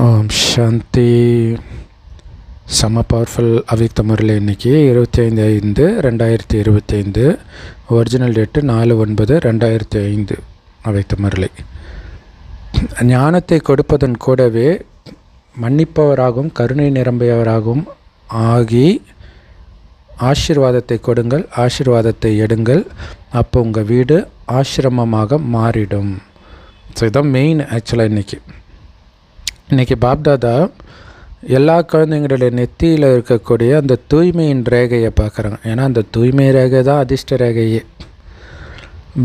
ஓம் சாந்தி. செம்ம பவர்ஃபுல் அவ்யக்த முறையில் இன்றைக்கி 25/5/2025, ஒரிஜினல் டேட்டு 4/9/2005 அவ்யக்த முறை. ஞானத்தை கொடுப்பதன் கூடவே மன்னிப்பவராகவும் கருணை நிரம்பியவராகவும் ஆகி ஆசீர்வாதத்தை கொடுங்கள், ஆசீர்வாதத்தை எடுங்கள், அப்போ உங்கள் வீடு ஆசிரமமாக மாறிடும். ஸோ இதுதான் மெயின். ஆக்சுவலாக இன்றைக்கி பாப்தாதா எல்லா குழந்தைங்களுடைய நெத்தியில் இருக்கக்கூடிய அந்த தூய்மையின் ரேகையை பார்க்குறாங்க. ஏன்னா அந்த தூய்மை ரேகை தான் அதிர்ஷ்ட ரேகையே.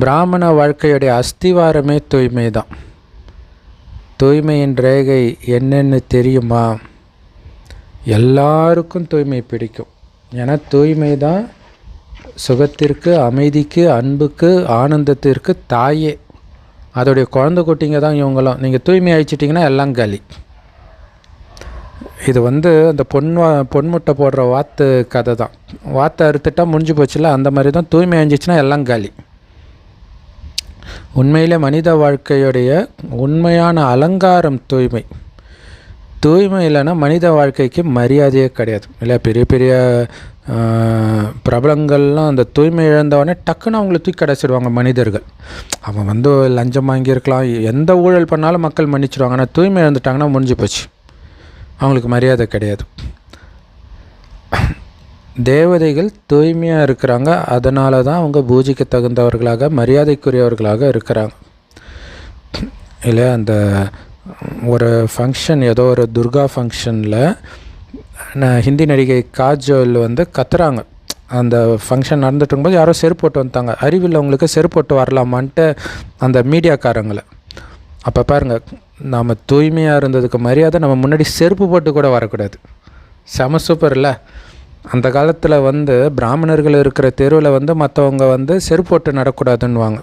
பிராமண வாழ்க்கையுடைய அஸ்திவாரமே தூய்மை தான். தூய்மையின் ரேகை என்னென்னு தெரியுமா? எல்லாருக்கும் தூய்மை பிடிக்கும். ஏன்னா தூய்மை தான் சுகத்திற்கு, அமைதிக்கு, அன்புக்கு, ஆனந்தத்திற்கு தாயே. அதோடைய குழந்தை குட்டிங்க தான் இவங்களும். நீங்கள் தூய்மை அழிச்சிட்டிங்கன்னா எல்லாம் காலி. இது அந்த பொன்முட்டை போடுற வாத்து கதை தான். வாத்தை அறுத்துட்டா முடிஞ்சு போச்சுல, அந்த மாதிரி தான் தூய்மை அழிஞ்சிச்சுன்னா எல்லாம் காலி. உண்மையிலே மனித வாழ்க்கையுடைய உண்மையான அலங்காரம் தூய்மை. தூய்மை இல்லைன்னா மனித வாழ்க்கைக்கு மரியாதையே கிடையாது. இல்லை பெரிய பெரிய பிரபலங்கள்லாம் அந்த தூய்மை இழந்தவொடனே டக்குன்னு அவங்கள தூக்கி கடைச்சிடுவாங்க மனிதர்கள். அவன் லஞ்சம் வாங்கியிருக்கலாம், எந்த ஊழல் பண்ணாலும் மக்கள் மன்னிச்சிடுவாங்க. ஆனால் தூய்மை இழந்துட்டாங்கன்னா முடிஞ்சு போச்சு, அவங்களுக்கு மரியாதை கிடையாது. தேவதைகள் தூய்மையாக இருக்கிறாங்க, அதனால தான் அவங்க பூஜைக்கு தகுந்தவர்களாக, மரியாதைக்குரியவர்களாக இருக்கிறாங்க. இல்லை அந்த ஒரு ஃபங்க்ஷன், ஏதோ ஒரு துர்கா ஃபங்க்ஷனில் ஹிந்தி நடிகை காஜோல் கத்துறாங்க. அந்த ஃபங்க்ஷன் நடந்துட்டு இருக்கும்போது யாரோ செருப்பு போட்டு வந்துட்டாங்க. அறிவில் அவங்களுக்கு செருப்பு போட்டு வரலாமான்ட்டு அந்த மீடியாக்காரங்களை. அப்போ பாருங்கள், நாம் தூய்மையாக இருந்ததுக்கு மரியாதை, நம்ம முன்னாடி செருப்பு போட்டு கூட வரக்கூடாது. செம சூப்பர் இல்லை? அந்த காலத்தில் பிராமணர்கள் இருக்கிற தெருவில் மற்றவங்க செருப்பு போட்டு நடக்கூடாதுன்னுவாங்க.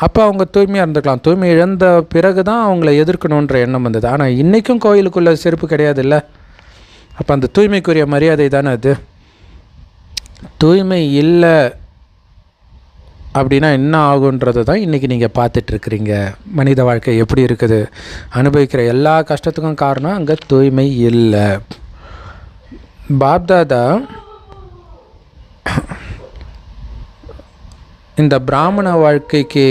அப்போ அவங்க தூய்மையாக இருந்துக்கலாம். தூய்மை இழந்த பிறகு தான் அவங்கள எதிர்க்கணுன்ற எண்ணம் வந்தது. ஆனால் இன்றைக்கும் கோயிலுக்குள்ளே செருப்பு கிடையாது இல்லை? அப்போ அந்த தூய்மைக்குரிய மரியாதை தானே அது. தூய்மை இல்லை அப்படின்னா என்ன ஆகுன்றது தான் இன்றைக்கி நீங்கள் பார்த்துட்ருக்குறீங்க. மனித வாழ்க்கை எப்படி இருக்குது, அனுபவிக்கிற எல்லா கஷ்டத்துக்கும் காரணம் அங்கே தூய்மை இல்லை. பாப்தாதா இந்த பிராமண வாழ்க்கைக்கு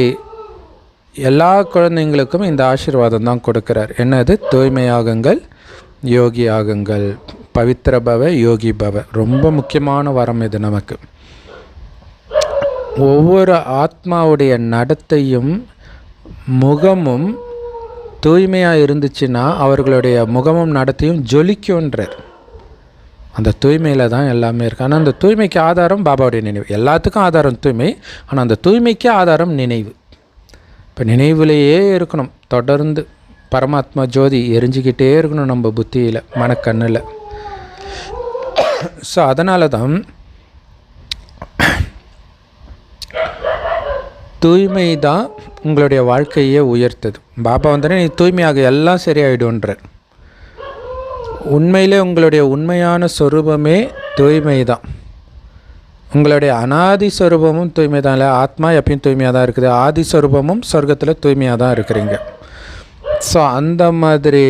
எல்லா குழந்தைங்களுக்கும் இந்த ஆசீர்வாதம் தான் கொடுக்குறார். என்னது? தூய்மையாகுங்கள், யோகி ஆகுங்கள், பவித்திர பவ, யோகி பவ. ரொம்ப முக்கியமான வரம் இது நமக்கு. ஒவ்வொரு ஆத்மாவுடைய நடத்தையும் முகமும் தூய்மையாக இருந்துச்சுன்னா அவர்களுடைய முகமும் நடத்தையும் ஜொலிக்குன்றார். அந்த தூய்மையில் தான் எல்லாமே இருக்குது. ஆனால் அந்த தூய்மைக்கு ஆதாரம் பாபாவுடைய நினைவு. எல்லாத்துக்கும் ஆதாரம் தூய்மை, ஆனால் அந்த தூய்மைக்கு ஆதாரம் நினைவு. இப்போ நினைவுலேயே இருக்கணும், தொடர்ந்து பரமாத்மா ஜோதி எரிஞ்சிக்கிட்டே இருக்கணும் நம்ம புத்தியில், மனக்கண்ணில். ஸோ அதனால தான் தூய்மை தான் உங்களுடைய வாழ்க்கையே உயர்த்தது. பாபா நீ தூய்மையாக எல்லாம் சரியாயிடுன்றார். உண்மையிலே உங்களுடைய உண்மையான சொரூபமே தூய்மை தான். உங்களுடைய அனாதி சொரூபமும் தூய்மை தான். இல்லை, ஆத்மா எப்பயும் தூய்மையாக தான் இருக்குது. ஆதி சொரூபமும் சொர்க்கத்தில் தூய்மையாக தான் இருக்கிறீங்க. ஸோ அந்த மாதிரி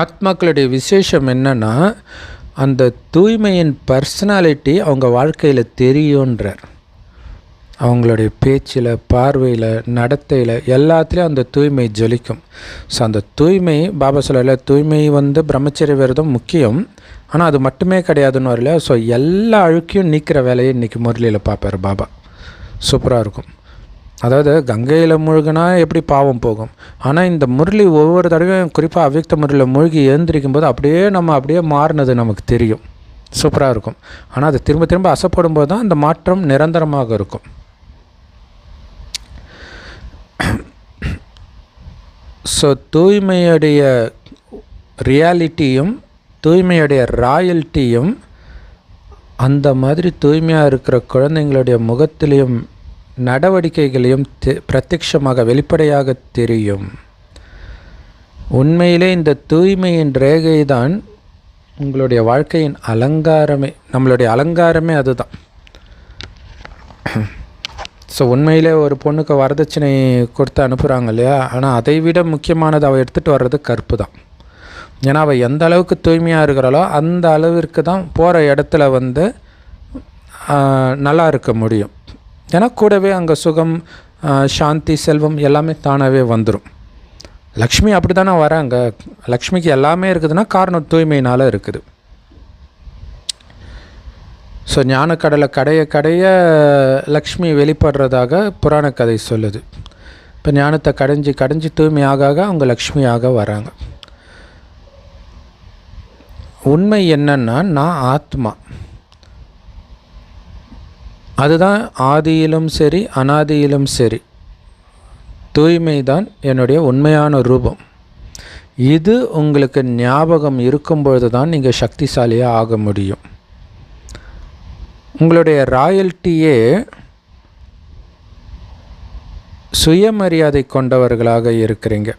ஆத்மாக்களுடைய விசேஷம் என்னென்னா, அந்த தூய்மையின் பர்சனாலிட்டி அவங்க வாழ்க்கையில் தெரியுன்றார். அவங்களுடைய பேச்சில், பார்வையில், நடத்தையில் எல்லாத்துலேயும் அந்த தூய்மை ஜொலிக்கும். ஸோ அந்த தூய்மை, பாபா சொல்லல, தூய்மை பிரம்மச்சரிய விரதம் முக்கியம், ஆனால் அது மட்டுமே கிடையாதுன்னு வரல. ஸோ எல்லா அழுக்கையும் நீக்கிற வேலையை இன்றைக்கி முரளியில் பார்ப்பார் பாபா. சூப்பராக இருக்கும். அதாவது கங்கையில் மூழ்கினா எப்படி பாவம் போகும், ஆனால் இந்த முரளி ஒவ்வொரு தடவையும், குறிப்பாக அவ்யக்த முரளியில் மூழ்கி எழுந்திரிக்கும் போது அப்படியே மாறினது நமக்கு தெரியும். சூப்பராக இருக்கும். ஆனால் அது திரும்ப திரும்ப அசைப்படும் போது தான் அந்த மாற்றம் நிரந்தரமாக இருக்கும். ஸோ தூய்மையுடைய ரியாலிட்டியும் தூய்மையுடைய ராயல்ட்டியும் அந்த மாதிரி தூய்மையாக இருக்கிற குழந்தைங்களுடைய முகத்திலையும் நடவடிக்கைகளையும் பிரத்யட்சமாக வெளிப்படையாக தெரியும். உண்மையிலே இந்த தூய்மையின் ரேகை தான் உங்களுடைய வாழ்க்கையின் அலங்காரமே. நம்மளுடைய அலங்காரமே அதுதான். ஸோ உண்மையிலே ஒரு பொண்ணுக்கு வரதட்சணை கொடுத்து அனுப்புகிறாங்க இல்லையா, ஆனால் அதை விட முக்கியமானது அவள் எடுத்துகிட்டு வர்றது கற்பு தான். ஏன்னா அவள் எந்த அளவுக்கு தூய்மையாக இருக்கிறாளோ அந்த அளவிற்கு தான் போகிற இடத்துல வந்து நல்லா இருக்க முடியும். ஏன்னா கூடவே அங்கே சுகம், சாந்தி, செல்வம் எல்லாமே தானாகவே வந்துடும். லக்ஷ்மி அப்படி தானே வராங்க. லக்ஷ்மிக்கு எல்லாமே இருக்குதுன்னா காரணம் தூய்மையினால் இருக்குது. ஸோ ஞானக்கடலை கடைய லக்ஷ்மி வெளிப்படுறதாக புராண கதை சொல்லுது. இப்போ ஞானத்தை கடைஞ்சி தூய்மையாக அவங்க லக்ஷ்மியாக வராங்க. உண்மை என்னன்னா, நான் ஆத்மா. அதுதான் ஆதியிலும் சரி அனாதியிலும் சரி. தூய்மை தான் என்னுடைய உண்மையான ரூபம். இது உங்களுக்கு ஞாபகம் இருக்கும்பொழுது தான் நீங்கள் சக்திசாலியாக ஆக முடியும். உங்களுடைய ராயல்ட்டியே சுயமரியாதை கொண்டவர்களாக இருக்கிறீங்க.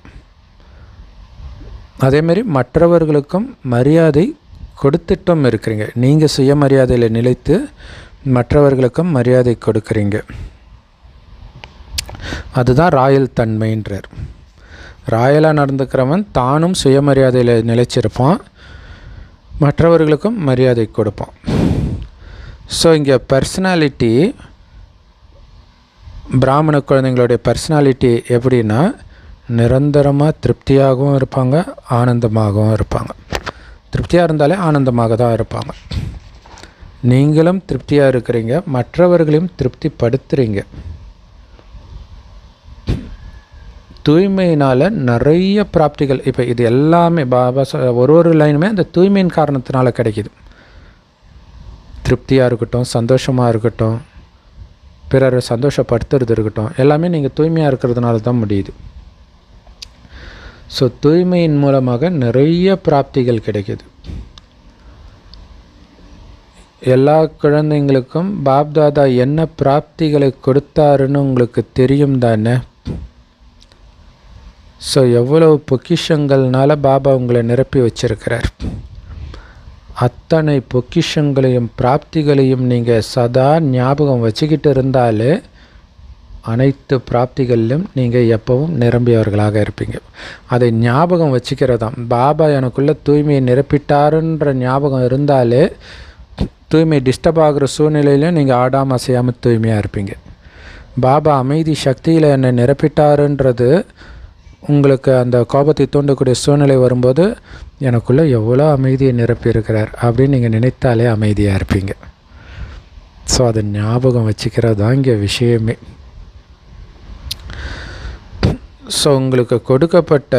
அதேமாரி மற்றவர்களுக்கும் மரியாதை கொடுத்துட்டும் இருக்கிறீங்க. நீங்கள் சுயமரியாதையில் நிலைத்து மற்றவர்களுக்கும் மரியாதை கொடுக்குறீங்க. அதுதான் ராயல் தன்மைன்றார். ராயலாக நடந்துக்கிறவன் தானும் சுயமரியாதையில் நிலைச்சிருப்பான், மற்றவர்களுக்கும் மரியாதை கொடுப்பான். ஸோ இங்கே பர்சனாலிட்டி, பிராமண குழந்தைங்களுடைய பர்சனாலிட்டி எப்படின்னா, நிரந்தரமாக திருப்தியாகவும் இருப்பாங்க, ஆனந்தமாகவும் இருப்பாங்க. திருப்தியாக இருந்தாலே ஆனந்தமாக தான் இருப்பாங்க. நீங்களும் திருப்தியாக இருக்கிறீங்க, மற்றவர்களையும் திருப்திப்படுத்துகிறீங்க. தூய்மையினால் நிறைய பிராப்திகள். இப்போ இது எல்லாமே பாபா ஒரு லைனுமே அந்த தூய்மையின் காரணத்தினால கிடைக்கிது. திருப்தியாக இருக்கட்டும், சந்தோஷமாக இருக்கட்டும், பிறரை சந்தோஷப்படுத்துறது இருக்கட்டும், எல்லாமே நீங்கள் தூய்மையாக இருக்கிறதுனால தான் முடியுது. ஸோ தூய்மையின் மூலமாக நிறைய பிராப்திகள் கிடைக்கிது. எல்லா குழந்தைங்களுக்கும் பாப்தாதா என்ன பிராப்திகளை கொடுத்தாருன்னு உங்களுக்கு தெரியும் தானே. ஸோ எவ்வளவு பொக்கிஷங்கள்னால பாபா உங்களை நிரப்பி வச்சிருக்கிறார். அத்தனை பொக்கிஷங்களையும் பிராப்திகளையும் நீங்கள் சதா ஞாபகம் வச்சுக்கிட்டு இருந்தாலே அனைத்து பிராப்திகளிலும் நீங்கள் எப்பவும் நிரம்பியவர்களாக இருப்பீங்க. அதை ஞாபகம் வச்சுக்கிறதாம். பாபா எனக்குள்ளே தூய்மையை நிரப்பிட்டாருன்ற ஞாபகம் இருந்தாலே தூய்மை டிஸ்டர்ப் ஆகிற சூழ்நிலையிலையும் நீங்கள் ஆடாமல் அசையாமல் தூய்மையாக இருப்பீங்க. பாபா அமைதி சக்தியில் என்னை நிரப்பிட்டாருன்றது உங்களுக்கு அந்த கோபத்தை தூண்டக்கூடிய சூழ்நிலை வரும்போது எனக்குள்ளே எவ்வளோ அமைதியை நிரப்பியிருக்கிறார் அப்படின்னு நீங்கள் நினைத்தாலே அமைதியாக இருப்பீங்க. ஸோ அதை ஞாபகம் வச்சுக்கிறது தான் இங்கே விஷயமே. ஸோ உங்களுக்கு கொடுக்கப்பட்ட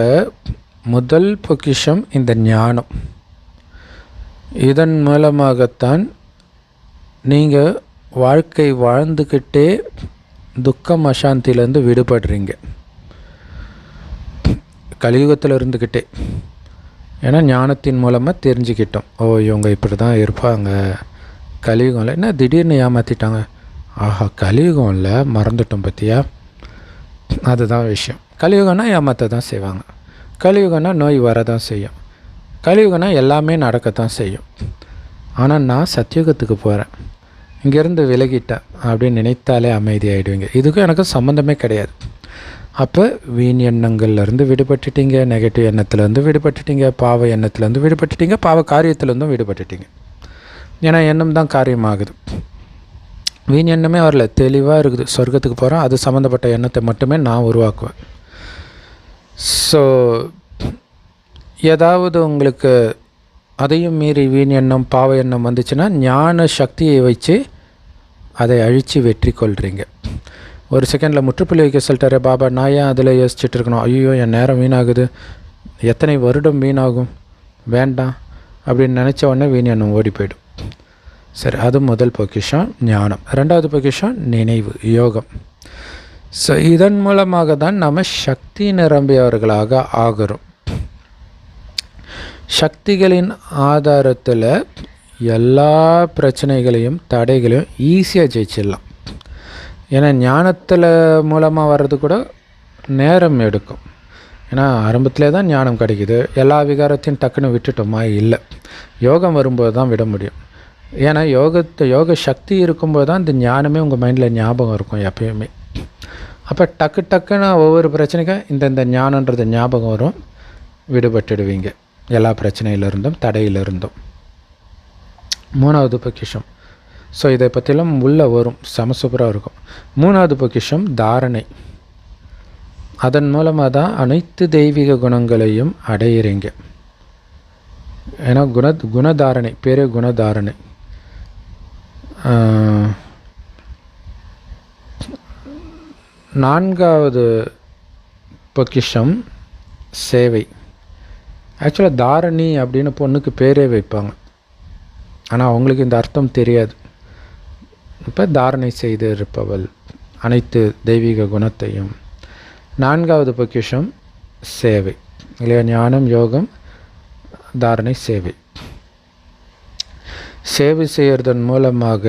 முதல் பொக்கிஷம் இந்த ஞானம். இதன் மூலமாகத்தான் நீங்கள் வாழ்க்கை வாழ்ந்துக்கிட்டே துக்கம் அசாந்தியிலேருந்து விடுபடுறீங்க. கலியுகத்தில் இருந்துக்கிட்டே. ஏன்னா ஞானத்தின் மூலமாக தெரிஞ்சுக்கிட்டோம், ஓ இவங்க இப்படி தான் இருப்பாங்க. கலியுகம்ல என்ன திடீர்னு ஏமாற்றிட்டாங்க, ஆஹா கலியுகம் இல்லை மறந்துட்டோம் பற்றியா. அதுதான் விஷயம். கலியுகம்னா ஏமாற்ற தான் செய்வாங்க. கலியுகம்னா நோய் வரதான் செய்யும். கலியுகம்னா எல்லாமே நடக்கத்தான் செய்யும். ஆனால் நான் சத்தியுகத்துக்கு போகிறேன், இங்கேருந்து விலகிட்டேன் அப்படின்னு நினைத்தாலே அமைதியாகிடுவீங்க. இதுக்கும் எனக்கும் சம்மந்தமே கிடையாது. அப்போ வீண் எண்ணங்கள்லேருந்து விடுபட்டுட்டீங்க, நெகட்டிவ் எண்ணத்துலேருந்து விடுபட்டுட்டீங்க, பாவ எண்ணத்துலேருந்து விடுபட்டுட்டீங்க, பாவ காரியத்துலேருந்தும் விடுபட்டுட்டீங்க. ஏன்னா எண்ணம் தான் காரியமாகுது. வீண் எண்ணமே வரல, தெளிவாக இருக்குது. சொர்க்கத்துக்கு போகிறேன், அது சம்மந்தப்பட்ட எண்ணத்தை மட்டுமே நான் உருவாக்குவேன். ஸோ ஏதாவது உங்களுக்கு அதையும் மீறி வீண் எண்ணம் பாவ எண்ணம் வந்துச்சுன்னா ஞான சக்தியை வச்சு அதை அழித்து வெற்றி கொள்கிறீங்க. ஒரு செகண்டில் முற்றுப்புள்ளி வைக்க சொல்லிட்டாரு பாபா. நான் ஏன் அதில் யோசிச்சுட்டு இருக்கணும், ஐயோ என் நேரம் வீணாகுது, எத்தனை வருடம் வீணாகும், வேண்டாம் அப்படின்னு நினச்ச உடனே வீண் எண்ணம் ஓடி போய்டும். சரி, அது முதல் பொக்கிஷம் ஞானம். ரெண்டாவது பொக்கிஷம் நினைவு, யோகம். ஸோ இதன் மூலமாக தான் நம்ம சக்தி நிரம்பியவர்களாக ஆகிறோம். சக்திகளின் ஆதாரத்தில் எல்லா பிரச்சனைகளையும் தடைகளையும் ஈஸியாக ஜெயிச்சிடலாம். ஏன்னா ஞானத்தில் மூலமாக வர்றது கூட நேரம் எடுக்கும். ஏன்னா ஆரம்பத்திலே தான் ஞானம் கிடைக்கிது. எல்லா விகாரத்தையும் டக்குன்னு விட்டுட்டோமா, இல்லை. யோகம் வரும்போது தான் விட முடியும். ஏன்னா யோக சக்தி இருக்கும்போது தான் இந்த ஞானமே உங்கள் மைண்டில் ஞாபகம் இருக்கும் எப்பயுமே. அப்போ டக்குன்னு ஒவ்வொரு பிரச்சனைக்கும் இந்த ஞானன்றது ஞாபகம் வரும், விடுபட்டுடுவீங்க எல்லா பிரச்சனையிலிருந்தும் தடையிலிருந்தும். 3வது பொக்கிஷம். ஸோ இதை பற்றிலாம் உள்ளே வரும், சமசூப்பராக இருக்கும். 3வது பொக்கிஷம் தாரணை. அதன் மூலமாக தான் அனைத்து தெய்வீக குணங்களையும் அடையிறீங்க. ஏன்னா குணதாரணை பேரே குணதாரணை. 4வது பொக்கிஷம் சேவை. ஆக்சுவலாக தாரணி அப்படின்னு பொண்ணுக்கு பேரே வைப்பாங்க, ஆனால் அவங்களுக்கு இந்த அர்த்தம் தெரியாது. இப்போ தாரணை செய்து இருப்பவள் அனைத்து தெய்வீக குணத்தையும். 4வது பொக்கிஷம் சேவை இல்லையா? ஞானம், யோகம், தாரணை, சேவை. சேவை செய்கிறதன் மூலமாக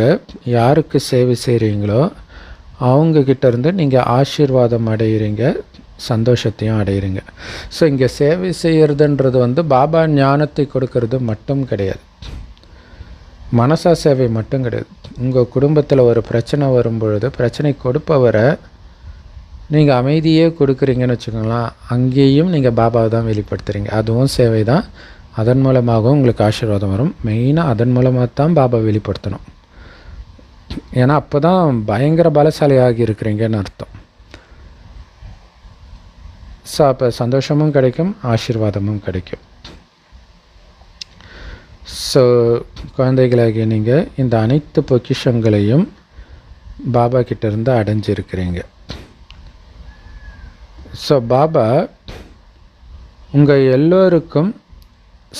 யாருக்கு சேவை செய்கிறீங்களோ அவங்கக்கிட்ட இருந்து நீங்கள் ஆசீர்வாதம் அடைகிறீங்க, சந்தோஷத்தையும் அடைகிறீங்க. ஸோ இங்கே சேவை செய்கிறதுன்றது பாபா ஞானத்தை கொடுக்கறது மட்டும் கிடையாது, மனசா சேவை மட்டும் கிடையாது. உங்கள் குடும்பத்தில் ஒரு பிரச்சனை வரும்பொழுது பிரச்சனை கொடுப்பவரை நீங்கள் அமைதியே கொடுக்குறீங்கன்னு வச்சுக்கோங்களேன், அங்கேயும் நீங்கள் பாபாவை தான் வெளிப்படுத்துகிறீங்க. அதுவும் சேவை தான். அதன் மூலமாகவும் உங்களுக்கு ஆசீர்வாதம் வரும். மெயினாக அதன் மூலமாக தான் பாபா வெளிப்படுத்தணும். ஏன்னா அப்போ தான் பயங்கர பலசாலியாகி இருக்கிறீங்கன்னு அர்த்தம். ஸோ அப்போ சந்தோஷமும் கிடைக்கும், ஆசீர்வாதமும் கிடைக்கும். ஸோ குழந்தைகளாகிய நீங்கள் இந்த அனைத்து பொக்கிஷங்களையும் பாபா கிட்டேருந்து அடைஞ்சிருக்கிறீங்க. ஸோ பாபா உங்கள் எல்லோருக்கும்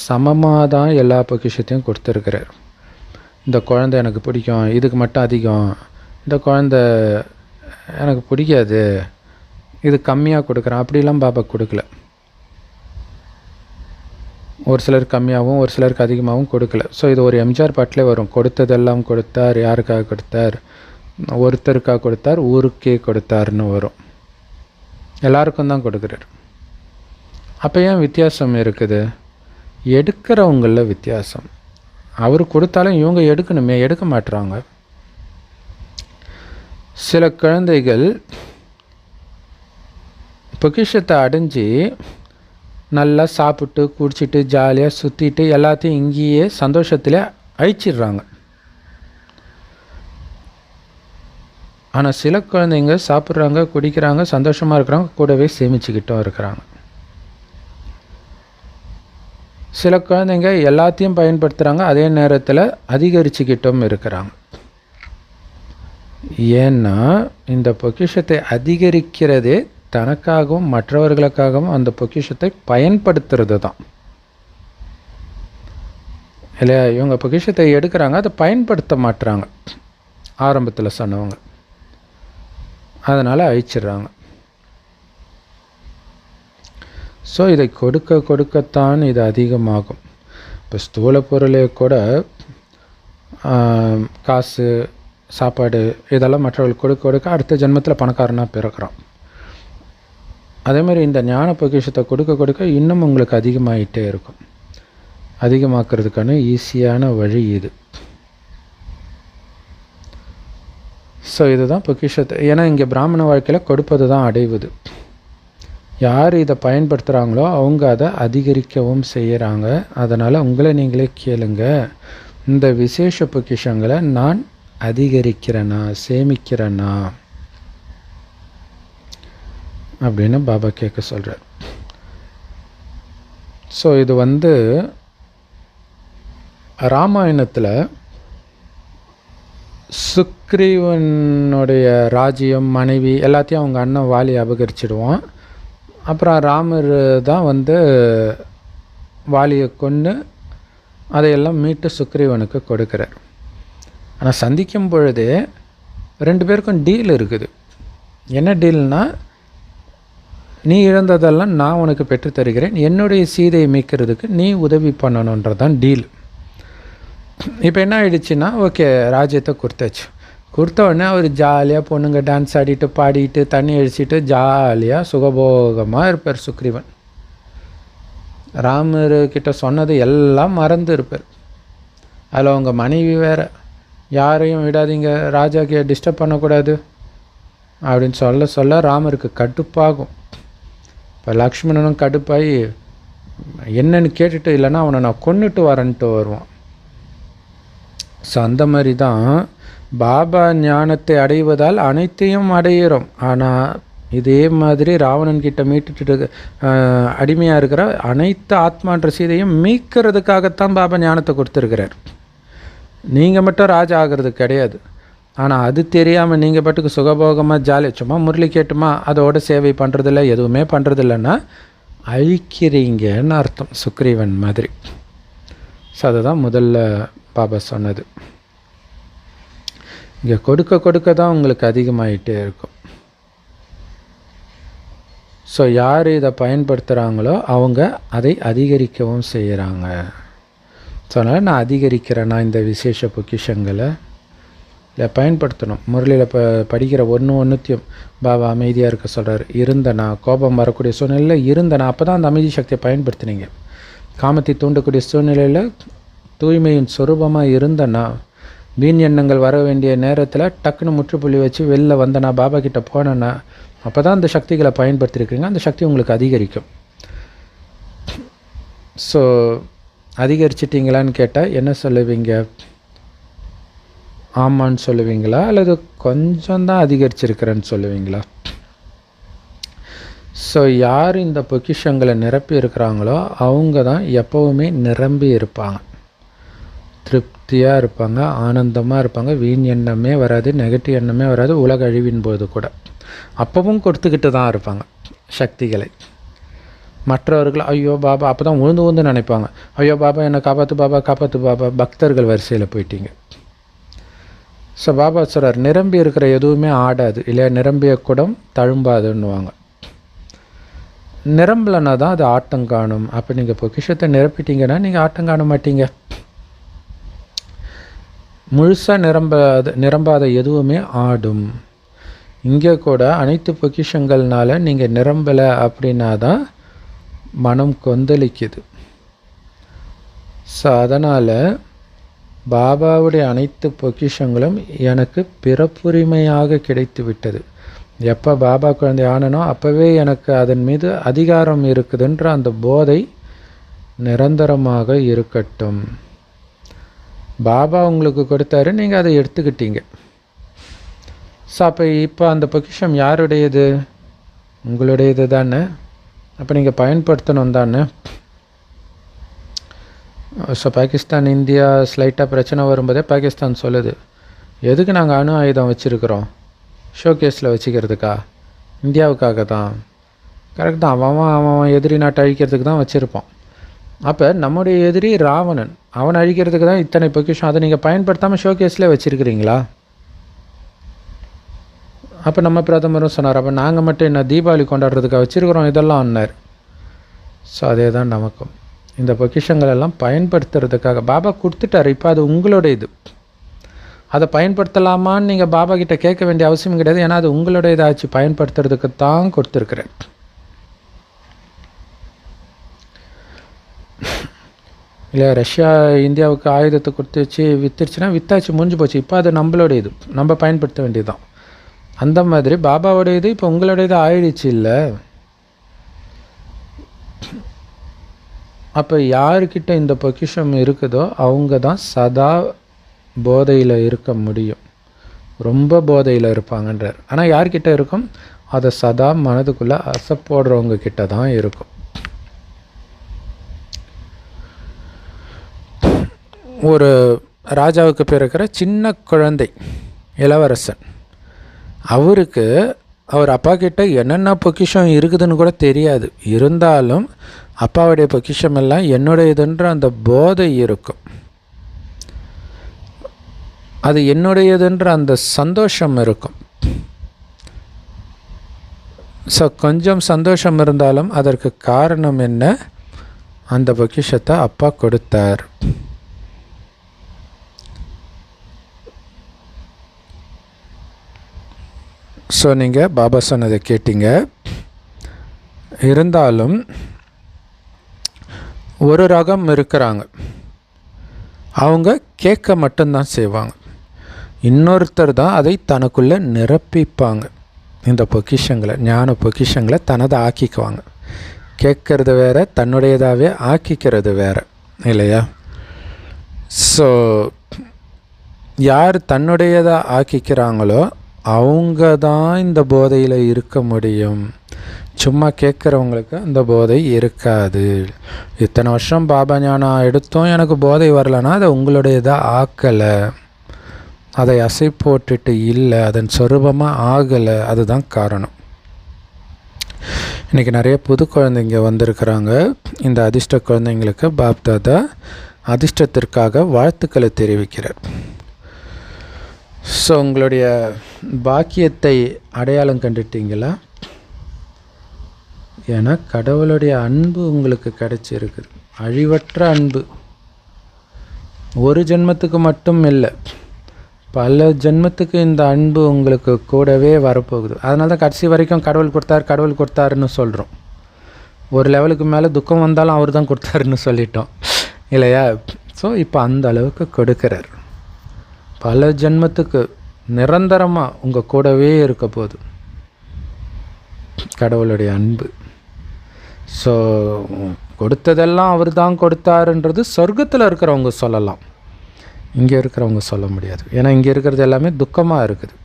சமமாக தான் எல்லா பொக்கிஷத்தையும் கொடுத்துருக்கிறார். இந்த குழந்தை எனக்கு பிடிக்கும், இதுக்கு மட்டும் அதிகம், இந்த குழந்தை எனக்கு பிடிக்காது, இது கம்மியாக கொடுக்குறேன், அப்படிலாம் பாபா கொடுக்கல. ஒரு சிலருக்கு கம்மியாகவும் ஒரு சிலருக்கு அதிகமாகவும் கொடுக்கல. ஸோ இது ஒரு எம்ஜிஆர் பாட்டிலே வரும், கொடுத்ததெல்லாம் கொடுத்தார், யாருக்காக கொடுத்தார், ஒருத்தருக்காக கொடுத்தார், ஊருக்கே கொடுத்தார்னு வரும். எல்லாருக்கும் தான் கொடுக்குறார். அப்போ ஏன் வித்தியாசம் இருக்குது? எடுக்கிறவங்களில் வித்தியாசம். அவர் கொடுத்தாலும் இவங்க எடுக்கணுமே, எடுக்க மாட்டுறாங்க. சில குழந்தைகள் பொக்கிஷத்தை அடைஞ்சி நல்லா சாப்பிட்டு குடிச்சிட்டு ஜாலியாக சுற்றிட்டு எல்லாத்தையும் இங்கேயே சந்தோஷத்தில் அழிச்சிடுறாங்க. ஆனால் சில குழந்தைங்க சாப்பிட்றாங்க, குடிக்கிறாங்க, சந்தோஷமாக இருக்கிறாங்க, கூடவே சேமிச்சுக்கிட்டும் இருக்கிறாங்க. சில குழந்தைங்க எல்லாத்தையும் பயன்படுத்துகிறாங்க, அதே நேரத்தில் அதிகரிச்சுக்கிட்டும் இருக்கிறாங்க. ஏன்னா இந்த பொக்கிஷத்தை அதிகரிக்கிறதே தனக்காகவும் மற்றவர்களுக்காகவும் அந்த பொக்கிஷத்தை பயன்படுத்துறது தான் இல்லையா? இவங்க பொக்கிஷத்தை எடுக்கிறாங்க, அதை பயன்படுத்த மாட்டுறாங்க. ஆரம்பத்தில் சொன்னவங்க அதனால் அழிச்சிடுறாங்க. ஸோ இதை கொடுக்கத்தான் இது அதிகமாகும். இப்போ ஸ்தூல பொருளே கூட காசு, சாப்பாடு இதெல்லாம் மற்றவர்களுக்கு கொடுக்க அடுத்த ஜென்மத்தில் பணக்காரனாக பிறக்கிறான். அதேமாதிரி இந்த ஞான பொக்கிஷத்தை கொடுக்க இன்னும் உங்களுக்கு அதிகமாகிட்டே இருக்கும். அதிகமாக்குறதுக்கான ஈஸியான வழி இது. ஸோ இதுதான் பொக்கிஷத்தை. ஏன்னா இங்கே பிராமண வாழ்க்கையில் கொடுப்பது தான் அடைவது. யார் இதை பயன்படுத்துகிறாங்களோ அவங்க அதை அதிகரிக்கவும் செய்கிறாங்க. அதனால் உங்களை நீங்களே கேளுங்க, இந்த விசேஷ பொக்கிஷங்களை நான் அதிகரிக்கிறேனா, சேமிக்கிறேனா அப்படின்னு பாபா கேட்க சொல்கிறார். ஸோ இது ராமாயணத்தில் சுக்ரீவனுடைய ராஜ்யம், மனைவி எல்லாத்தையும் அவங்க அண்ணன் வாலி அபகரிச்சிடுவான். அப்புறம் ராமர் தான் வாலியை கொன்று அதையெல்லாம் மீட்டு சுக்ரீவனுக்கு கொடுக்குறார். ஆனால் சந்திக்கும் பொழுதே 2 பேருக்கும் டீல் இருக்குது. என்ன டீல்னால், நீ இழந்ததெல்லாம் நான் உனக்கு பெற்றுத்தருகிறேன், என்னுடைய சீதையை மீட்கிறதுக்கு நீ உதவி பண்ணணுன்றதான் டீல். இப்போ என்ன ஆகிடுச்சுன்னா, ஓகே ராஜ்யத்தை கொடுத்த உடனே அவர் ஜாலியாக பொண்ணுங்க டான்ஸ் ஆடிட்டு பாடிட்டு தண்ணி அடிச்சுட்டு ஜாலியாக சுகபோகமாக இருப்பார் சுக்ரீவன். ராமர்கிட்ட சொன்னது எல்லாம் மறந்து இருப்பார். அதில் உங்கள் மனைவி வேறு, யாரையும் விடாதீங்க, ராஜாக்கு டிஸ்டர்ப் பண்ணக்கூடாது அப்படின்னு சொல்ல சொல்ல ராமருக்கு கடுப்பாகும். இப்போ லக்ஷ்மணனும் கடுப்பாகி என்னன்னு கேட்டுட்டு, இல்லைன்னா அவனை நான் கொன்னுட்டு வரேன்ட்டு வருவான். ஸோ அந்த மாதிரி தான் பாபா ஞானத்தை அடைவதால் அனைத்தையும் அடையிறோம். ஆனால் இதே மாதிரி ராவணன்கிட்ட மீட்டுட்டு அடிமையாக இருக்கிற அனைத்து ஆத்மான்ற சீதையும் மீட்கிறதுக்காகத்தான் பாபா ஞானத்தை கொடுத்துருக்கிறார். நீங்கள் மட்டும் ராஜா ஆகிறது கிடையாது. ஆனால் அது தெரியாமல் நீங்கள் பாட்டுக்கு சுகபோகமாக ஜாலி சும்மா முரளி கேட்டுமா அதோட சேவை பண்ணுறதில்ல, எதுவுமே பண்ணுறதில்லைன்னா அழிக்கிறீங்கன்னு அர்த்தம், சுக்ரீவன் மாதிரி. ஸோ அதுதான் முதல்ல பாபா சொன்னது. இங்கே கொடுக்க கொடுக்க தான் உங்களுக்கு அதிகமாகிட்டே இருக்கும். ஸோ யார் இதை பயன்படுத்துகிறாங்களோ அவங்க அதை அதிகரிக்கவும் செய்கிறாங்க. ஸோ அதனால் நான் அதிகரிக்கிறேன்னா இந்த விசேஷ பொக்கிஷங்களை இல்லை பயன்படுத்தணும். முரளியில் படிக்கிற ஒன்றுத்தையும் பாபா அமைதியாக இருக்க சொல்கிறார். இருந்தனா கோபம் வரக்கூடிய சூழ்நிலையில் இருந்தனா, அப்போ தான் அந்த அமைதி சக்தியை பயன்படுத்தினீங்க. காமத்தை தூண்டக்கூடிய சூழ்நிலையில் தூய்மையின் சொரூபமாக இருந்தனா, வீண் எண்ணங்கள் வர வேண்டிய நேரத்தில் டக்குன்னு முற்றுப்புள்ளி வச்சு வெளில வந்தனா, பாபா கிட்டே போனேன்னா, அப்போ தான் அந்த சக்திகளை பயன்படுத்தியிருக்கீங்க. அந்த சக்தி உங்களுக்கு அதிகரிக்கும். ஸோ அதிகரிச்சிட்டிங்களான்னு கேட்டால் என்ன சொல்லுவீங்க? ஆமான்னு சொல்லுவீங்களா, அல்லது கொஞ்சம் தான் அதிகரிச்சிருக்கிறேன்னு சொல்லுவீங்களா? ஸோ யார் இந்த பொக்கிஷங்களை நிரப்பி இருக்கிறாங்களோ அவங்க தான் எப்போவுமே நிரம்பி இருப்பாங்க, திருப்தியாக இருப்பாங்க, ஆனந்தமாக இருப்பாங்க. வீண் எண்ணமே வராது, நெகட்டிவ் எண்ணமே வராது. உலக அழிவின் போது கூட அப்பவும் கொடுத்துக்கிட்டு தான் இருப்பாங்க சக்திகளை. மற்றவர்கள் ஐயோ பாபா அப்போ தான் உழுந்து நினைப்பாங்க, ஐயோ பாபா என்னை காப்பாற்று பாபா, காப்பாற்று பாபா. பக்தர்கள் வரிசையில் போயிட்டீங்க. ஸோ பாபா சொல்கிறார், நிரம்பி இருக்கிற எதுவுமே ஆடாது இல்லையா, நிரம்பிய குடம் தழும்பாதுன்னுவாங்க. நிரம்பலைன்னா தான் அது ஆட்டம் காணும். அப்போ நீங்கள் பொக்கிஷத்தை நிரப்பிட்டீங்கன்னா நீங்கள் ஆட்டம் காண மாட்டீங்க. முழுசாக நிரம்பாத எதுவுமே ஆடும். இங்கே கூட அனைத்து பொக்கிஷங்கள்னால நீங்கள் நிரம்பலை அப்படின்னா தான் மனம் கொந்தளிக்குது. ஸோ அதனால் பாபாவுடைய அனைத்து பொக்கிஷங்களும் எனக்கு பிறப்புரிமையாக கிடைத்து விட்டது. எப்போ பாபா குழந்தை ஆனனோ அப்போவே எனக்கு அதன் மீது அதிகாரம் இருக்குதுன்ற அந்த போதை நிரந்தரமாக இருக்கட்டும். பாபா உங்களுக்கு கொடுத்தாரு, நீங்கள் அதை எடுத்துக்கிட்டீங்க. ஸோ அப்போ இப்போ அந்த பொக்கிஷம் யாருடையது? உங்களுடையது தானே. அப்போ நீங்கள் பயன்படுத்தணும் தானே. ஸோ பாகிஸ்தான் இந்தியா ஸ்லைட்டாக பிரச்சனை வரும்போதே பாகிஸ்தான் சொல்லுது, எதுக்கு நாங்கள் அணு ஆயுதம் வச்சுருக்கிறோம்? ஷோகேஸில் வச்சுக்கிறதுக்கா? இந்தியாவுக்காக தான். கரெக்ட் தான். அவன் எதிரி நாட்டை அழிக்கிறதுக்கு தான் வச்சுருப்பான். அப்போ நம்முடைய எதிரி ராவணன், அவன் அழிக்கிறதுக்கு தான் இத்தனை பொக்கிஷம். அதை நீங்கள் பயன்படுத்தாமல் ஷோகேஸில் வச்சுருக்கிறீங்களா? அப்போ நம்ம பிரதமரும் சொன்னார், அப்போ நாங்கள் மட்டும் என்ன தீபாவளி கொண்டாடுறதுக்காக வச்சுருக்கிறோம் இதெல்லாம் அன்னார். ஸோ அதே தான் நமக்கும். இந்த பொக்கிஷங்கள் எல்லாம் பயன்படுத்துறதுக்காக பாபா கொடுத்துட்டார். இப்போ அது உங்களுடைய இது. அதை பயன்படுத்தலாமான்னு நீங்கள் பாபா கிட்ட கேட்க வேண்டிய அவசியம் கிடையாது. ஏன்னா அது உங்களுடைய இதாச்சு, பயன்படுத்துறதுக்கு தான் கொடுத்துருக்குறேன். இல்லை ரஷ்யா இந்தியாவுக்கு ஆயுதத்தை கொடுத்து வச்சு வித்துருச்சுன்னா வித்தாச்சு, முடிஞ்சு போச்சு. இப்போ அது நம்மளோட இது, நம்ம பயன்படுத்த வேண்டியது தான். அந்த மாதிரி பாபாவோடைய இது இப்போ உங்களுடைய இது ஆயிடுச்சு இல்லை. அப்போ யாருக்கிட்ட இந்த பொக்கிஷம் இருக்குதோ அவங்க தான் சதா போதையில் இருக்க முடியும். ரொம்ப போதையில் இருப்பாங்கன்றார். ஆனால் யார்கிட்ட இருக்கும்? அதை சதா மனதுக்குள்ளே அசைப்போடுறவங்க கிட்ட தான் இருக்கும். ஒரு ராஜாவுக்கு பிறக்கிற சின்ன குழந்தை இளவரசன், அவருக்கு அவர் அப்பா கிட்ட என்னென்ன பொக்கிஷம் இருக்குதுன்னு கூட தெரியாது. இருந்தாலும் அப்பாவுடைய பொக்கிஷம் எல்லாம் என்னுடையதுன்ற அந்த போதை இருக்கும். அது என்னுடையதுன்ற அந்த சந்தோஷம் இருக்கும். ஸோ கொஞ்சம் சந்தோஷம் இருந்தாலும் அதற்கு காரணம் என்ன? அந்த பொக்கிஷத்தை அப்பா கொடுத்தார். ஸோ நீங்கள் பாபா சொன்னதை கேட்டீங்க. இருந்தாலும் ஒரு ரகம் இருக்கிறாங்க, அவங்க கேட்க மட்டும்தான் செய்வாங்க. இன்னொருத்தர் தான் அதை தனக்குள்ளே நிரப்பிப்பாங்க. இந்த பொக்கிஷங்களை, ஞான பொக்கிஷங்களை தனதை ஆக்கிக்குவாங்க. கேட்கறது வேறு, தன்னுடையதாகவே ஆக்கிக்கிறது வேறு இல்லையா? ஸோ யார் தன்னுடையதாக ஆக்கிக்கிறாங்களோ அவங்க தான் இந்த போதையில் இருக்க முடியும். சும்மா கேட்குறவங்களுக்கு அந்த போதை இருக்காது. இத்தனை வருஷம் பாபா ஞானம் எடுத்தோம், எனக்கு போதை வரலைன்னா அதை உங்களுடையதாக ஆக்கலை, அதை அசை போட்டுட்டு இல்லை, அதன் சொரூபமாக ஆகலை. அதுதான் காரணம். இன்றைக்கி நிறைய புது குழந்தைங்க வந்திருக்கிறாங்க. இந்த அதிர்ஷ்ட குழந்தைங்களுக்கு பாப் தாதா அதிர்ஷ்டத்திற்காக வாழ்த்துக்களை தெரிவிக்கிறார். ஸோ உங்களுடைய பாக்கியத்தை அடையாளம் கண்டுட்டீங்களா? ஏன்னா கடவுளுடைய அன்பு உங்களுக்கு கிடைச்சிருக்குது, அழிவற்ற அன்பு. ஒரு ஜென்மத்துக்கு மட்டும் இல்லை, பல ஜென்மத்துக்கு இந்த அன்பு உங்களுக்கு கூடவே வரப்போகுது. அதனால தான் கடைசி வரைக்கும் கடவுள் கொடுத்தாருன்னு சொல்கிறோம். ஒரு லெவலுக்கு மேலே துக்கம் வந்தாலும் அவர் தான் கொடுத்தாருன்னு சொல்லிட்டோம் இல்லையா? ஸோ இப்போ அந்த அளவுக்கு கொடுக்குறார். பல ஜென்மத்துக்கு நிரந்தரமாக உங்கள் கூடவே இருக்க போகுது கடவுளுடைய அன்பு. ஸோ கொடுத்ததெல்லாம் அவர் தான் கொடுத்தாருன்றது சொர்க்கத்தில் இருக்கிறவங்க சொல்லலாம், இங்கே இருக்கிறவங்க சொல்ல முடியாது. ஏன்னா இங்கே இருக்கிறது எல்லாமே துக்கமாக இருக்குது.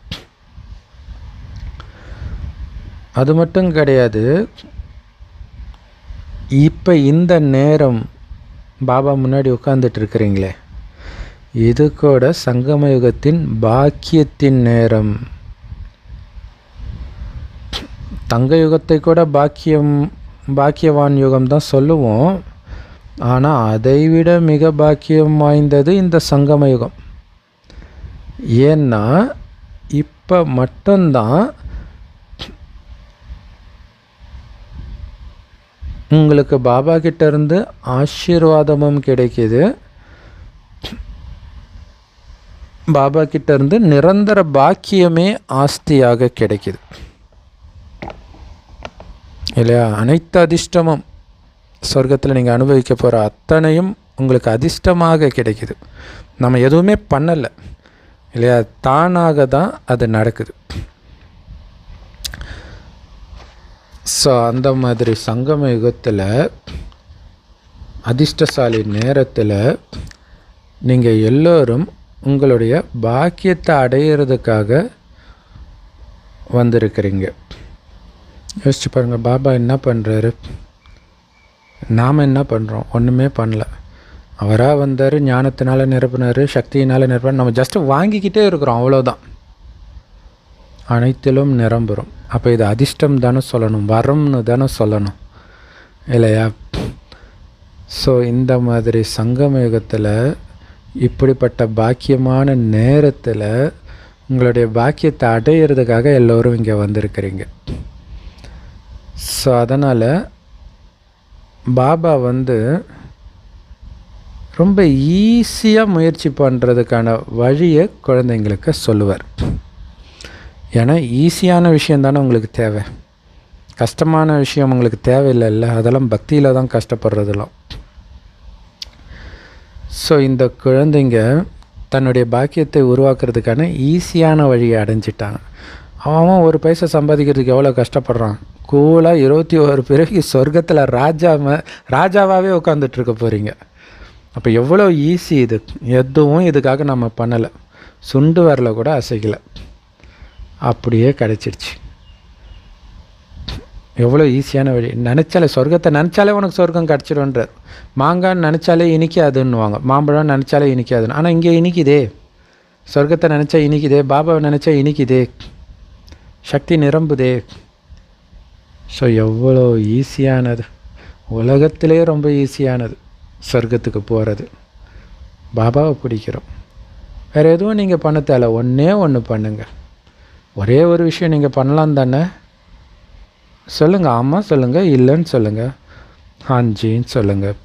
அது மட்டும் கிடையாது, இப்போ இந்த நேரம் பாபா முன்னாடி உட்கார்ந்துட்டு இருக்கிறீங்களே, இது கூட சங்கம யுகத்தின் பாக்கியத்தின் நேரம். தங்க யுகத்தை கூட பாக்கியவான் யுகம் தான் சொல்லுவோம். ஆனால் அதைவிட மிக பாக்கியம் வாய்ந்தது இந்த சங்கம யுகம். ஏன்னா இப்போ மட்டும்தான் உங்களுக்கு பாபா கிட்ட இருந்து ஆசீர்வாதமும் கிடைக்கிது, பாபா கிட்ட இருந்து நிரந்தர பாக்கியமே ஆஸ்தியாக கிடைக்கிது இல்லையா? அனைத்து அதிர்ஷ்டமும் சொர்க்கத்தில் நீங்கள் அனுபவிக்க போகிற அத்தனையும் உங்களுக்கு அதிர்ஷ்டமாக கிடைக்கிது. நம்ம எதுவுமே பண்ணலை இல்லையா? தானாக தான் அது நடக்குது. ஸோ அந்த மாதிரி சங்கம யுகத்தில் அதிர்ஷ்டசாலி நேரத்தில் நீங்கள் எல்லோரும் உங்களுடைய பாக்கியத்தை அடையிறதுக்காக வந்திருக்கிறீங்க. யோசிச்சு பாருங்கள், பாபா என்ன பண்ணுறாரு, நாம் என்ன பண்ணுறோம்? ஒன்றுமே பண்ணல. அவராக வந்தார், ஞானத்தினால் நிரப்பினார், சக்தியினால் நிரப்பினார். நம்ம ஜஸ்ட்டு வாங்கிக்கிட்டே இருக்கிறோம், அவ்வளோதான். அனைத்திலும் நிரம்புகிறோம். அப்போ இது அதிர்ஷ்டம் தானே சொல்லணும், வரம்னு தானே சொல்லணும் இல்லையா? ஸோ இந்த மாதிரி சங்கம யுகத்தில் இப்படிப்பட்ட பாக்கியமான நேரத்தில் உங்களுடைய பாக்கியத்தை அடையிறதுக்காக எல்லோரும் இங்கே வந்திருக்கிறீங்க. ஸோ அதனால் பாபா ரொம்ப ஈஸியாக முயற்சி பண்ணுறதுக்கான வழியை குழந்தைங்களுக்கு சொல்லுவார். ஏன்னா ஈஸியான விஷயம் தானே உங்களுக்கு தேவை, கஷ்டமான விஷயம் உங்களுக்கு தேவையில்லைல்ல. அதெல்லாம் பக்தியில் தான் கஷ்டப்படுறதெல்லாம். ஸோ இந்த குழந்தைங்க தன்னுடைய பாக்கியத்தை உருவாக்குறதுக்கான ஈஸியான வழியை அடைஞ்சிட்டாங்க. அவன் ஒரு பைசா சம்பாதிக்கிறதுக்கு எவ்வளோ கஷ்டப்படுறான். கூலாக 21 பிறகு சொர்க்கத்தில் ராஜாவாகவே உட்காந்துட்ருக்க போகிறீங்க. அப்போ எவ்வளோ ஈஸி இது. எதுவும் இதுக்காக நம்ம பண்ணலை, சுண்டு வரல கூட அசைக்கலை, அப்படியே கிடச்சிடுச்சு. எவ்வளோ ஈஸியான வழி. நினச்சாலே சொர்க்கத்தை நினச்சாலே உனக்கு சொர்க்கம் கிடச்சிடும்ன்றார். மாங்கான்னு நினச்சாலே இனிக்காதுன்னுவாங்க, மாம்பழம் நினச்சாலே இனிக்காதுன்னு. ஆனால் இங்கே இனிக்குதே, சொர்க்கத்தை நினச்சா இனிக்குதே, பாபாவை நினச்சா இனிக்குதே, சக்தி நிரம்புதே. ஸோ எவ்வளோ ஈஸியானது, உலகத்திலே ரொம்ப ஈஸியானது சொர்க்கத்துக்கு போகிறது. பாபாவை பிடிக்கிறோம். வேறு எதுவும் நீங்கள் பண்ண தேவை, ஒன்றே ஒன்று பண்ணுங்கள். ஒரே ஒரு விஷயம் நீங்கள் பண்ணலாம் தானே? சொல்லுங்கள், ஆமாம் சொல்லுங்கள், இல்லைன்னு சொல்லுங்கள், ஹாஞ்சின்னு சொல்லுங்கள்.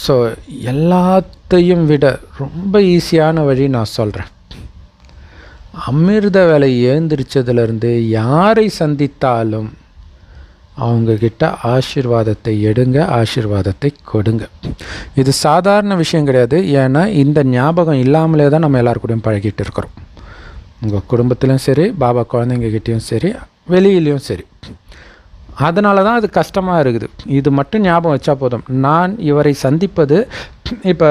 ஸோ எல்லாத்தையும் விட ரொம்ப ஈஸியான வழி நான் சொல்கிறேன். அமிர்த வேலை எழுந்திரிச்சதுலேருந்து யாரை சந்தித்தாலும் அவங்கக்கிட்ட ஆசீர்வாதத்தை எடுங்க, ஆசீர்வாதத்தை கொடுங்க. இது சாதாரண விஷயம் கிடையாது. ஏன்னா இந்த ஞாபகம் இல்லாமலே தான் நம்ம எல்லாருக்கூடையும் பழகிட்டு இருக்கிறோம். உங்கள் குடும்பத்திலும் சரி, பாபா குழந்தைங்கக்கிட்டேயும் சரி, வெளியிலையும் சரி. அதனால தான் அது கஷ்டமாக இருக்குது. இது மட்டும் ஞாபகம் வச்சா போதும். நான் இவரை சந்திப்பது இப்போ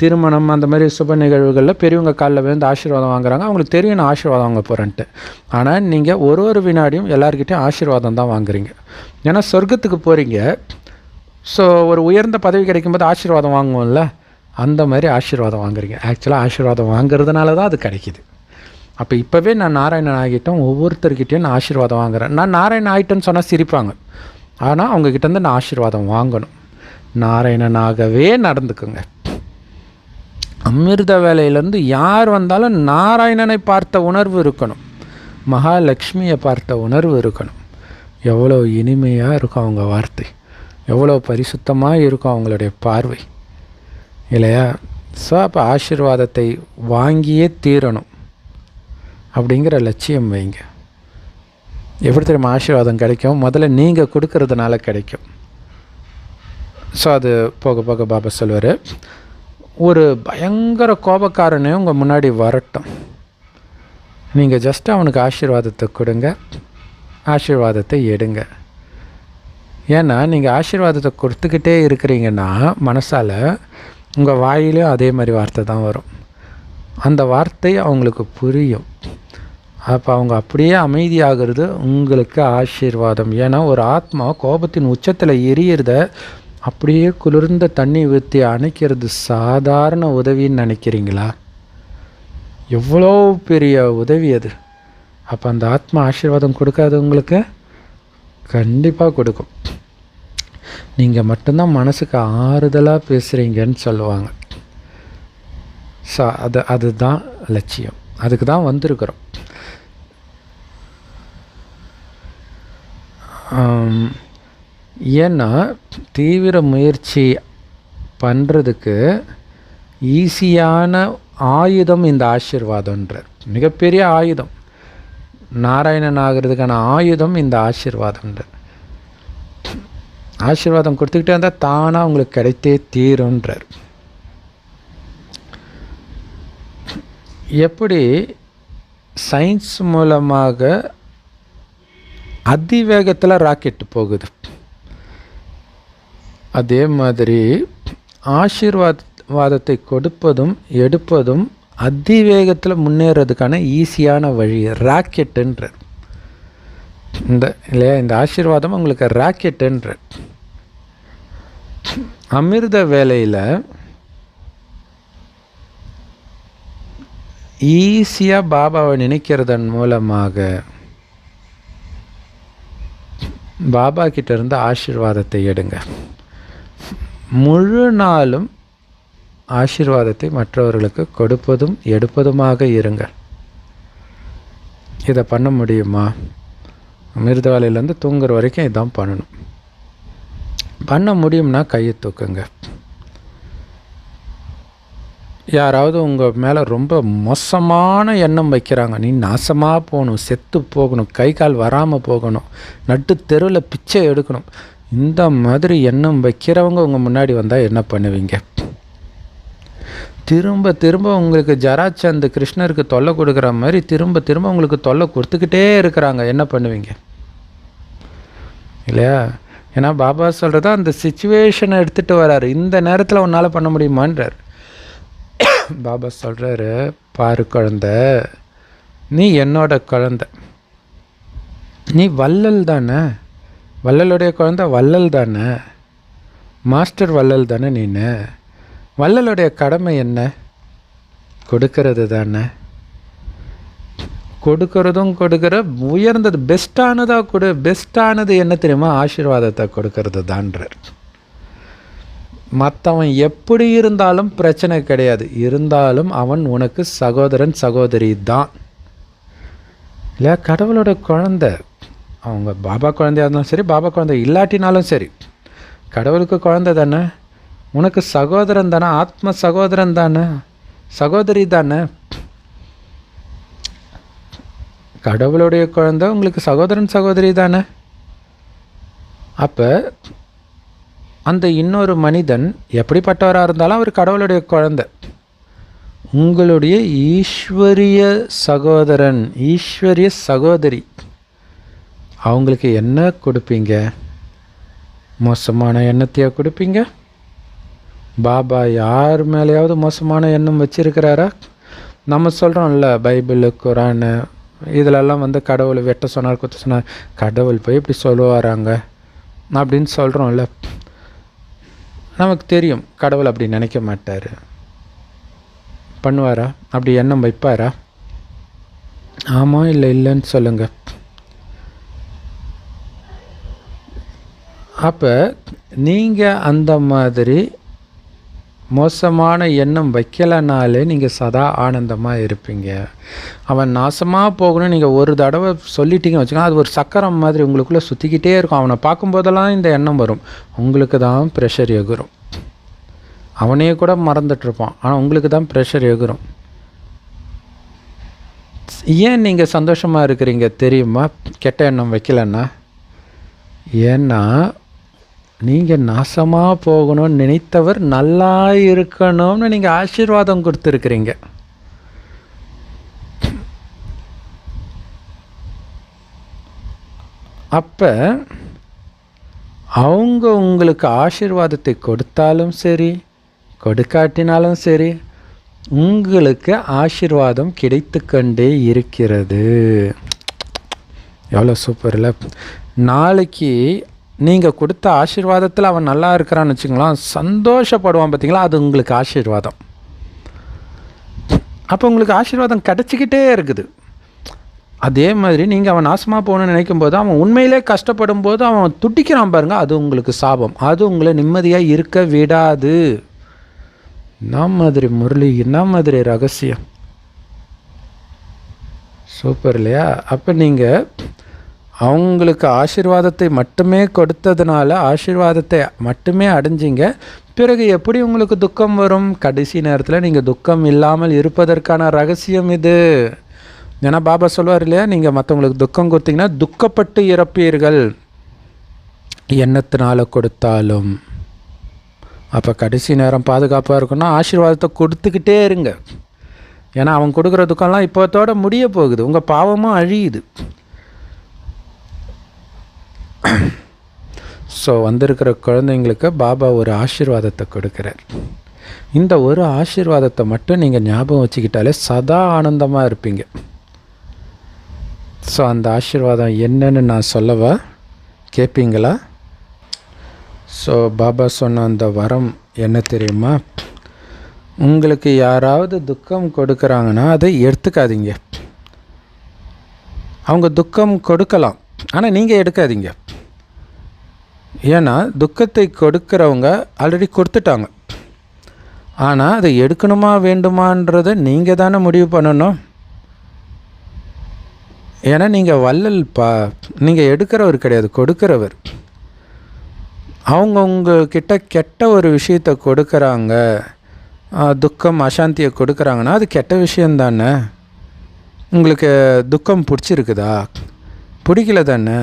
திருமணம் அந்த மாதிரி சுப நிகழ்வுகளில் பெரியவங்க காலில் விழுந்து ஆசீர்வாதம் வாங்குறாங்க. அவங்களுக்கு தெரியும் நான் ஆசீர்வாதம் வாங்க போகிறேன்ட்டு. ஆனால் நீங்கள் ஒரு வினாடியும் எல்லாருக்கிட்டையும் ஆசீர்வாதம் தான் வாங்குறீங்க. ஏன்னா சொர்க்கத்துக்கு போகிறீங்க. ஸோ ஒரு உயர்ந்த பதவி கிடைக்கும்போது ஆசீர்வாதம் வாங்குவோம்ல, அந்த மாதிரி ஆசீர்வாதம் வாங்குறீங்க. ஆக்சுவலாக ஆசீர்வாதம் வாங்குறதுனால தான் அது கிடைக்கிது. அப்போ இப்போவே நான் நாராயணன் ஆகிட்டோம், ஒவ்வொருத்தர்கிட்டையும் நான் ஆசீர்வாதம் வாங்குகிறேன். நான் நாராயணன் ஆகிட்டேன்னு சொன்னால் சிரிப்பாங்க. ஆனால் அவங்கக்கிட்டேருந்து நான் ஆசீர்வாதம் வாங்கணும். நாராயணனாகவே நடந்துக்குங்க. அமிர்த வேலையிலேருந்து யார் வந்தாலும் நாராயணனை பார்த்த உணர்வு இருக்கணும், மகாலட்சுமியை பார்த்த உணர்வு இருக்கணும். எவ்வளோ இனிமையாக இருக்கும் அவங்க வார்த்தை, எவ்வளோ பரிசுத்தமாக இருக்கும் அவங்களுடைய பார்வை, இல்லையா? ஸோ அப்போ ஆசீர்வாதத்தை வாங்கியே தீரணும் அப்படிங்கிற லட்சியம் வைங்க. எப்படி தெரியுமா ஆசீர்வாதம் கிடைக்கும்? முதல்ல நீங்கள் கொடுக்கறதுனால கிடைக்கும். ஸோ அது போக போக பாபா சொல்வார், ஒரு பயங்கர கோபக்காரனே உங்கள் முன்னாடி வரட்டும், நீங்கள் ஜஸ்ட் அவனுக்கு ஆசீர்வாதத்தை கொடுங்க, ஆசீர்வாதத்தை எடுங்க. ஏன்னா நீங்கள் ஆசீர்வாதத்தை கொடுத்துக்கிட்டே இருக்கிறீங்கன்னா மனசால் உங்கள் வாயிலையும் அதே மாதிரி வார்த்தை தான் வரும். அந்த வார்த்தை அவங்களுக்கு புரியும். அப்போ அவங்க அப்படியே அமைதியாகிறது உங்களுக்கு ஆசீர்வாதம். ஏன்னா ஒரு ஆத்மா கோபத்தின் உச்சத்தில் எரியறத அப்படியே குளிர்ந்த தண்ணி ஊற்றி அணைக்கிறது சாதாரண உதவின்னு நினைக்கிறீங்களா? எவ்வளோ பெரிய உதவி அது. அப்போ அந்த ஆத்மா ஆசீர்வாதம் கொடுக்காது உங்களுக்கு? கண்டிப்பாக கொடுக்கும். நீங்கள் மட்டும்தான் மனசுக்கு ஆறுதலாக பேசுகிறீங்கன்னு சொல்லுவாங்க. ஸோ அதுதான் லட்சியம், அதுக்கு தான் வந்திருக்கிறோம். ஏன்னா தீவிர முயற்சி பண்ணுறதுக்கு ஈஸியான ஆயுதம் இந்த ஆசீர்வாதம்ன்றார். மிகப்பெரிய ஆயுதம், நாராயணன் ஆகிறதுக்கான ஆயுதம் இந்த ஆசீர்வாதம்ன்றார். ஆசீர்வாதம் கொடுத்துக்கிட்டே இருந்தால் தானாக உங்களுக்கு கிடைத்தே தீருன்றார். எப்படி சயின்ஸ் மூலமாக அதிவேகத்தில் ராக்கெட்டு போகுது, அதே மாதிரி ஆசீர்வாதத்தை கொடுப்பதும் எடுப்பதும் அதிவேகத்தில் முன்னேறதுக்கான ஈஸியான வழி ராக்கெட்டுன்ற. இல்லையா? இந்த ஆசீர்வாதம் உங்களுக்கு ராக்கெட்டுன்ற. அமிர்த வேலையில் ஈஸியாக பாபாவை நினைக்கிறதன் மூலமாக பாபா கிட்ட இருந்து ஆசீர்வாதத்தை எடுங்க. முழு நாளும் ஆசீர்வாதத்தை மற்றவர்களுக்கு கொடுப்பதும் எடுப்பதுமாக இருங்க. இதை பண்ண முடியுமா? அமிர்த வேலையிலேருந்து தூங்குற வரைக்கும் இதான் பண்ணணும். பண்ண முடியும்னா கையை தூக்குங்க. யாராவது உங்கள் மேலே ரொம்ப மோசமான எண்ணம் வைக்கிறாங்க, நீ நாசமாக போகணும், செத்து போகணும், கை கால் வராமல் போகணும், நட்டு தெருவில் பிச்சை எடுக்கணும், இந்த மாதிரி எண்ணம் வைக்கிறவங்க உங்கள் முன்னாடி வந்தால் என்ன பண்ணுவீங்க? திரும்ப திரும்ப உங்களுக்கு ஜராச்சந்த் கிருஷ்ணருக்கு தொல்லை கொடுக்குற மாதிரி திரும்ப திரும்ப உங்களுக்கு தொல்லை கொடுத்துக்கிட்டே இருக்கிறாங்க, என்ன பண்ணுவீங்க? இல்லையா? ஏன்னா பாபா சொல்கிறதா அந்த சிச்சுவேஷனை எடுத்துகிட்டு வராரு. இந்த நேரத்தில் உன்னால் பண்ண முடியுமான்றார். பாபா சொல்கிறாரு, பாரு குழந்த, நீ என்னோட குழந்த, நீ வள்ளல் தானே, வள்ளலுடைய குழந்த வள்ளல் தானே, மாஸ்டர் வள்ளல் தானே நீனு. வள்ளலுடைய கடமை என்ன? கொடுக்கறது தானே. கொடுக்கறதும் கொடுக்குற உயர்ந்தது பெஸ்ட்டானதாக கொடு. பெஸ்ட்டானது என்ன தெரியுமா? ஆசீர்வாதத்தை கொடுக்கறது தான்றார். மற்றவன் எப்படி இருந்தாலும் பிரச்சனை கிடையாது, இருந்தாலும் அவன் உனக்கு சகோதரன் சகோதரி தான். இல்லையா? கடவுளோட குழந்தை, அவங்க பாபா குழந்தையாக இருந்தாலும் சரி, பாபா குழந்தை இல்லாட்டினாலும் சரி, கடவுளுக்கு குழந்தை தானே, உனக்கு சகோதரன் தானே, ஆத்ம சகோதரன் தானே, சகோதரி தானே. கடவுளுடைய குழந்தை உங்களுக்கு சகோதரன் சகோதரி தானே. அப்போ அந்த இன்னொரு மனிதன் எப்படிப்பட்டவராக இருந்தாலும் அவர் கடவுளுடைய குழந்தை. உங்களுடைய ஈஸ்வரிய சகோதரன், ஈஸ்வரிய சகோதரி, அவங்களுக்கு என்ன கொடுப்பீங்க? மோசமான எண்ணத்தையா கொடுப்பீங்க? பாபா யார் மேலேயாவது மோசமான எண்ணம் வச்சிருக்கிறாரா? நம்ம சொல்கிறோம்ல, பைபிளு, குரானு இதிலெல்லாம் கடவுளை வெட்ட சொன்னார், குத்த சொன்னார், கடவுள் போய் இப்படி சொல்லுவாராங்க அப்படின்னு சொல்கிறோம்ல. நமக்கு தெரியும் கடவுள் அப்படி நினைக்க மாட்டார். பண்ணுவாரா? அப்படி எண்ணம் வைப்பாரா? ஆமாம் இல்லை இல்லைன்னு சொல்லுங்கள். அப்போ நீங்கள் அந்த மாதிரி மோசமான எண்ணம் வைக்கலைனாலே நீங்கள் சதா ஆனந்தமாக இருப்பீங்க. அவன் நாசமாக போகணும்னு நீங்கள் ஒரு தடவை சொல்லிட்டீங்க வச்சுக்கோங்க, அது ஒரு சக்கரம் மாதிரி உங்களுக்குள்ளே சுற்றிக்கிட்டே இருக்கும். அவனை பார்க்கும்போதெல்லாம் இந்த எண்ணம் வரும். உங்களுக்கு தான் ப்ரெஷர் எகுரும். அவனையே கூட மறந்துட்டுருப்பான், ஆனால் உங்களுக்கு தான் ப்ரெஷர் எகுரும். ஏன் நீங்கள் சந்தோஷமாக இருக்கிறீங்க தெரியுமா? கெட்ட எண்ணம் வைக்கலன்னா, ஏன்னா நீங்கள் நாசமாக போகணும்னு நினைத்தவர் நல்லா இருக்கணும்னு நீங்கள் ஆசீர்வாதம் கொடுத்துருக்குறீங்க. அப்போ அவங்க உங்களுக்கு ஆசீர்வாதத்தை கொடுத்தாலும் சரி, கொடுக்காட்டினாலும் சரி, உங்களுக்கு ஆசீர்வாதம் கிடைத்து கொண்டே இருக்கிறது. எவ்வளோ சூப்பர் இல்லை? நாளைக்கு நீங்கள் கொடுத்த ஆசீர்வாதத்தில் அவன் நல்லா இருக்கிறான்னு வச்சுக்கலாம், சந்தோஷப்படுவான் பார்த்தீங்களா, அது உங்களுக்கு ஆசீர்வாதம். அப்போ உங்களுக்கு ஆசீர்வாதம் கிடச்சிக்கிட்டே இருக்குது. அதே மாதிரி நீங்கள் அவன் நாசமாக போகணுன்னு நினைக்கும் போது, அவன் உண்மையிலே கஷ்டப்படும் போது அவன் துடிக்கிறான் பாருங்கள், அது உங்களுக்கு சாபம். அது உங்களை நிம்மதியாக இருக்க விடாது. என்ன மாதிரி முரளி, என்ன மாதிரி ரகசியம், சூப்பர் இல்லையா? அப்போ நீங்கள் அவங்களுக்கு ஆசீர்வாதத்தை மட்டுமே கொடுத்ததுனால, ஆசீர்வாதத்தை மட்டுமே அடைஞ்சிங்க. பிறகு எப்படி உங்களுக்கு துக்கம் வரும்? கடைசி நேரத்தில் நீங்கள் துக்கம் இல்லாமல் இருப்பதற்கான ரகசியம் இது. ஏன்னா பாபா சொல்வார் இல்லையா, நீங்கள் மற்றவங்களுக்கு துக்கம் கொடுத்தீங்கன்னா துக்கப்பட்டு இறப்பீர்கள், எண்ணத்தினால கொடுத்தாலும். அப்போ கடைசி நேரம் பாதுகாப்பாக இருக்குன்னா ஆசீர்வாதத்தை கொடுத்துக்கிட்டே இருங்க. ஏன்னா அவன் கொடுக்குற துக்கம்லாம் இப்போத்தோட முடிய போகுது, உங்கள் பாவமும் அழியுது. ஸோ வந்திருக்கிற குழந்தைங்களுக்கு பாபா ஒரு ஆசீர்வாதத்தை கொடுக்குறார். இந்த ஒரு ஆசீர்வாதத்தை மட்டும் நீங்கள் ஞாபகம் வச்சுக்கிட்டாலே சதா ஆனந்தமாக இருப்பீங்க. ஸோ அந்த ஆசீர்வாதம் என்னன்னு நான் சொல்லவா? கேட்பீங்களா? ஸோ பாபா சொன்ன அந்த வரம் என்ன தெரியுமா? உங்களுக்கு யாராவது துக்கம் கொடுக்குறாங்கன்னா அதை எடுத்துக்காதீங்க. அவங்க துக்கம் கொடுக்கலாம், ஆனால் நீங்கள் எடுக்காதீங்க. ஏன்னா துக்கத்தை கொடுக்குறவங்க ஆல்ரெடி கொடுத்துட்டாங்க. ஆனால் அதை எடுக்கணுமா வேண்டுமான்றதை நீங்கள் தானே முடிவு பண்ணணும். ஏன்னா நீங்கள் வள்ளல்ப்பா, நீங்கள் எடுக்கிறவர் கிடையாது, கொடுக்குறவர். அவங்க உங்ககிட்ட கெட்ட ஒரு விஷயத்தை கொடுக்குறாங்க, துக்கம் அசாந்தியை கொடுக்குறாங்கன்னா அது கெட்ட விஷயந்தானே. உங்களுக்கு துக்கம் பிடிச்சிருக்குதா? பிடிக்கல தானே.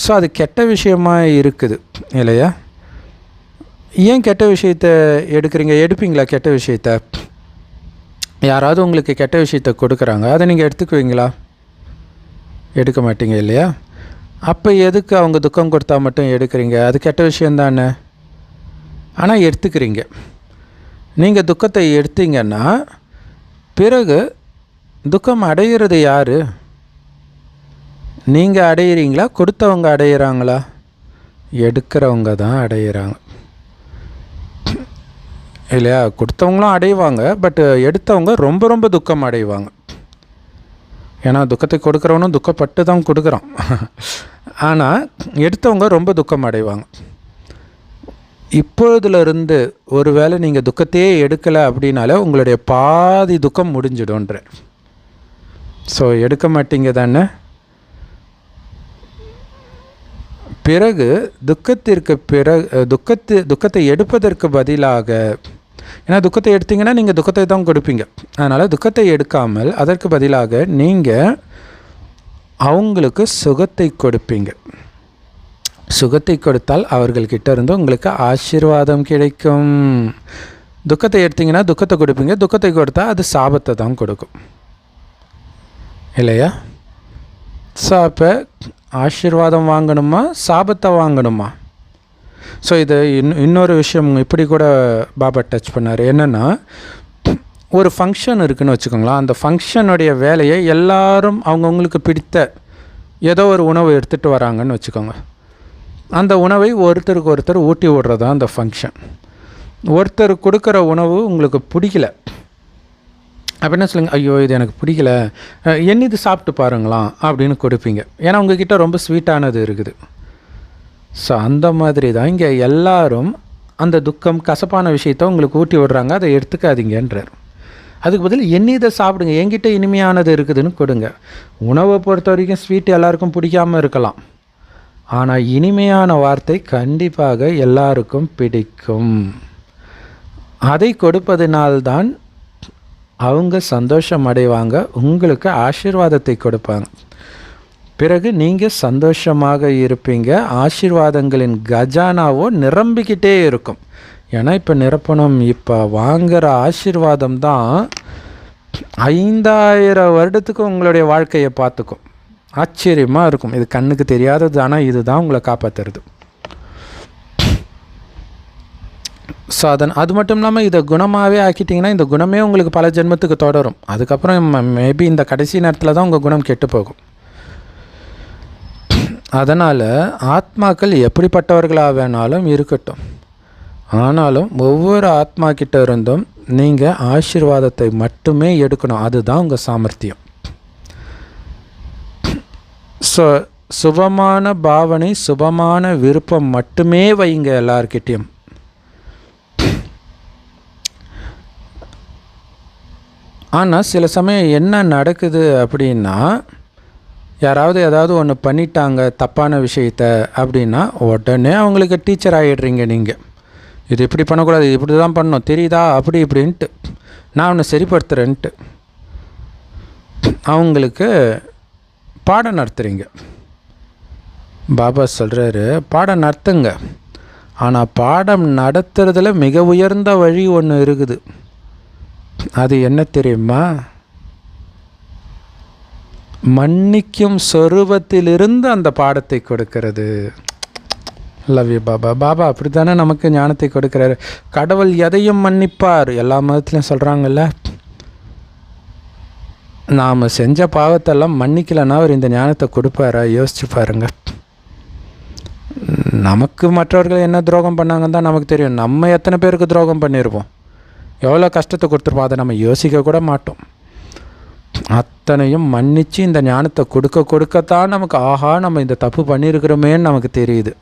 ஸோ அது கெட்ட விஷயமாக இருக்குது இல்லையா? ஏன் கெட்ட விஷயத்தை எடுக்கிறீங்க? எடுப்பீங்களா கெட்ட விஷயத்த? யாராவது உங்களுக்கு கெட்ட விஷயத்தை கொடுக்குறாங்க, அதை நீங்கள் எடுத்துக்குவீங்களா? எடுக்க மாட்டீங்க இல்லையா? அப்போ எதுக்கு அவங்க துக்கம் கொடுத்தா மட்டும் எடுக்கிறீங்க? அது கெட்ட விஷயந்தானே. ஆனால் எடுத்துக்கிறீங்க. நீங்கள் துக்கத்தை எடுத்தீங்கன்னா பிறகு துக்கம் அடைகிறது யார்? நீங்கள் அடையிறீங்களா, கொடுத்தவங்க அடையிறாங்களா? எடுக்கிறவங்க தான் அடையிறாங்க இல்லையா? கொடுத்தவங்களும் அடைவாங்க, பட் எடுத்தவங்க ரொம்ப ரொம்ப துக்கம் அடைவாங்க. ஏன்னா துக்கத்தை கொடுக்குறவனும் துக்கப்பட்டு தான் கொடுக்குறான். ஆனால் எடுத்தவங்க ரொம்ப துக்கம் அடைவாங்க. இப்பொழுதுலேருந்து ஒரு வேளை நீங்கள் துக்கத்தையே எடுக்கலை அப்படின்னாலே உங்களுடைய பாதி துக்கம் முடிஞ்சிடும்ன்ற. ஸோ எடுக்க மாட்டீங்க தானே. பிறகு துக்கத்திற்கு பிறகு துக்கத்தை எடுப்பதற்கு பதிலாக, ஏன்னா துக்கத்தை எடுத்தீங்கன்னா நீங்கள் துக்கத்தை தான் கொடுப்பீங்க. அதனால் துக்கத்தை எடுக்காமல் அதற்கு பதிலாக நீங்கள் அவங்களுக்கு சுகத்தை கொடுப்பீங்க. சுகத்தை கொடுத்தால் அவர்கள்கிட்ட இருந்து உங்களுக்கு ஆசீர்வாதம் கிடைக்கும். துக்கத்தை எடுத்திங்கன்னா துக்கத்தை கொடுப்பீங்க, துக்கத்தை கொடுத்தா அது சாபத்தை தான் கொடுக்கும் இல்லையா? ஸோ அப்போ ஆசீர்வாதம் வாங்கணுமா சாபத்தை வாங்கணுமா? ஸோ இது இன்னொரு விஷயம் இப்படி கூட பாபா டச் பண்ணார். என்னென்னா, ஒரு ஃபங்க்ஷன் இருக்குதுன்னு வச்சுக்கோங்களேன். அந்த ஃபங்க்ஷனுடைய வேலையை எல்லாரும் அவங்கவுங்களுக்கு பிடித்த ஏதோ ஒரு உணவு எடுத்துகிட்டு வராங்கன்னு வச்சுக்கோங்க. அந்த உணவை ஒருத்தருக்கு ஒருத்தர் ஊட்டி விடுறது தான் அந்த ஃபங்க்ஷன். ஒருத்தர் கொடுக்குற உணவு உங்களுக்கு பிடிக்கல அப்படின்னா சொல்லுங்கள், ஐயோ இது எனக்கு பிடிக்கல, என்ன இது சாப்பிட்டு பாருங்களாம் அப்படின்னு கொடுப்பீங்க. ஏன்னா உங்ககிட்ட ரொம்ப ஸ்வீட்டானது இருக்குது. ஸோ அந்த மாதிரி தான் இங்கே எல்லாரும் அந்த துக்கம் கசப்பான விஷயத்த உங்களுக்கு ஊட்டி விடுறாங்க, அதை எடுத்துக்காதீங்கன்றார். அதுக்கு பதில் இதை சாப்பிடுங்க, என்கிட்ட இனிமையானது இருக்குதுன்னு கொடுங்க. உணவை பொறுத்த வரைக்கும் ஸ்வீட் எல்லாருக்கும் பிடிக்காமல் இருக்கலாம், ஆனால் இனிமையான வார்த்தை கண்டிப்பாக எல்லாருக்கும் பிடிக்கும். அதை கொடுப்பதினால்தான் அவங்க சந்தோஷம் அடைவாங்க, உங்களுக்கு ஆசீர்வாதத்தை கொடுப்பாங்க. பிறகு நீங்கள் சந்தோஷமாக இருப்பீங்க. ஆசீர்வாதங்களின் கஜானாவோ நிரம்பிக்கிட்டே இருக்கும். ஏன்னா இப்போ நிரப்பணும், இப்போ வாங்குகிற ஆசீர்வாதம் தான் 5000 வருடத்துக்கு உங்களுடைய வாழ்க்கையை பார்த்துக்கும். ஆச்சரியமாக இருக்கும். இது கண்ணுக்கு தெரியாதது, ஆனால் இது தான் உங்களை காப்பாற்றுறது. ஸோ அது மட்டும் இல்லாமல் இதை குணமாகவே ஆக்கிட்டிங்கன்னா இந்த குணமே உங்களுக்கு பல ஜென்மத்துக்கு தொடரும். அதுக்கப்புறம் மேபி இந்த கடைசி நேரத்தில் தான் உங்கள் குணம் கெட்டு போகும். அதனால் ஆத்மாக்கள் எப்படிப்பட்டவர்களாக வேணாலும் இருக்கட்டும், ஆனாலும் ஒவ்வொரு ஆத்மா கிட்ட இருந்தும் நீங்கள் ஆசீர்வாதத்தை மட்டுமே எடுக்கணும். அதுதான் உங்கள் சாமர்த்தியம். ஸோ சுபமான பாவனை, சுபமான விருப்பம் மட்டுமே வைங்க எல்லார்கிட்டையும். ஆனால் சில சமயம் என்ன நடக்குது அப்படின்னா, யாராவது ஏதாவது ஒன்று பண்ணிட்டாங்க தப்பான விஷயத்த அப்படின்னா உடனே அவங்களுக்கு டீச்சர் ஆகிடுறீங்க. நீங்கள் இது இப்படி பண்ணக்கூடாது, இது இப்படி தான் பண்ணணும், தெரியுதா, அப்படி இப்படின்ட்டு நான் ஒன்று சரிப்படுத்துகிறேன்ட்டு அவங்களுக்கு பாடம் நடத்துகிறீங்க. பாபா சொல்கிறாரு, பாடம் நடத்துங்க, ஆனால் பாடம் நடத்துறதுல மிக உயர்ந்த வழி ஒன்று இருக்குது. அது என்ன தெரியுமா? மன்னிக்கும் சொரூபத்திலிருந்து அந்த பாடத்தை கொடுக்கிறது. Love you Baba. பாபா அப்படி தானே நமக்கு ஞானத்தை கொடுக்குறாரு. கடவுள் எதையும் மன்னிப்பார், எல்லா மதத்துலையும் சொல்கிறாங்கல்ல. நாம் செஞ்ச பாவத்தெல்லாம் மன்னிக்கலைன்னா அவர் இந்த ஞானத்தை கொடுப்பாரா? யோசிச்சு பாருங்க. நமக்கு மற்றவர்கள் என்ன துரோகம் பண்ணாங்கன்னு தான் நமக்கு தெரியும். நம்ம எத்தனை பேருக்கு துரோகம் பண்ணியிருப்போம், எவ்வளோ கஷ்டத்தை கொடுத்துருப்போம், அதை நம்ம யோசிக்க கூட மாட்டோம். அத்தனையும் மன்னித்து இந்த ஞானத்தை கொடுக்கத்தான் நமக்கு ஆஹா நம்ம இந்த தப்பு பண்ணியிருக்கிறோமேன்னு நமக்கு தெரியுது.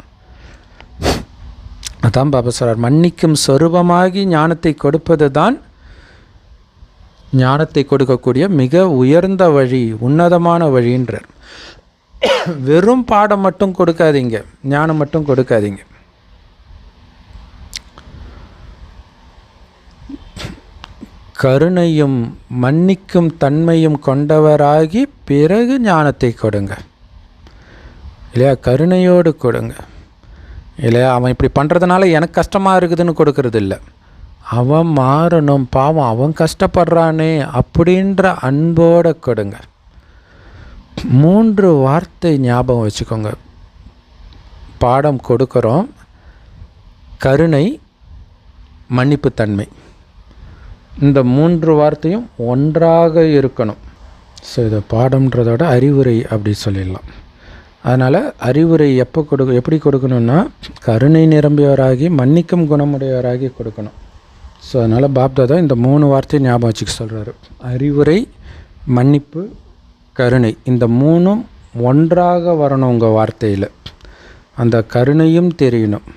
அதான் பாபா சொல்றார், மன்னிக்கும் சொரூபமாகி ஞானத்தை கொடுப்பது தான் ஞானத்தை கொடுக்கக்கூடிய மிக உயர்ந்த வழி, உன்னதமான வழின்றார். வெறும் பாடம் மட்டும் கொடுக்காதீங்க, ஞானம் மட்டும் கொடுக்காதீங்க. கருணையும் மன்னிக்கும் தன்மையும் கொண்டவராகி பிறகு ஞானத்தை கொடுங்க இல்லையா? கருணையோடு கொடுங்க இல்லையா? அவன் இப்படி பண்ணுறதுனால எனக்கு கஷ்டமாக இருக்குதுன்னு கொடுக்கறது இல்லை. அவன் மாறணும், பாவம் அவன் கஷ்டப்படுறானே அப்படின்ற அன்போடு கொடுங்க. 3 வார்த்தை ஞாபகம் வச்சுக்கோங்க. பாடம் கொடுக்குறோம், கருணை, மன்னிப்புத்தன்மை. இந்த 3 வார்த்தையும் ஒன்றாக இருக்கணும். ஸோ இதை பாடம்ன்றதோட அறிவுரை அப்படி சொல்லிடலாம். அதனால் அறிவுரை எப்படி கொடுக்கணுன்னா, கருணை நிரம்பியவராகி மன்னிக்கும் குணமுடையவராகி கொடுக்கணும். ஸோ அதனால் பாப்தாதா இந்த 3 வார்த்தையை ஞாபகம் வச்சுக்க சொல்கிறாரு. அறிவுரை, மன்னிப்பு, கருணை, இந்த 3ம் ஒன்றாக வரணும் உங்கள் வார்த்தையில். அந்த கருணையும் தெரியணும்.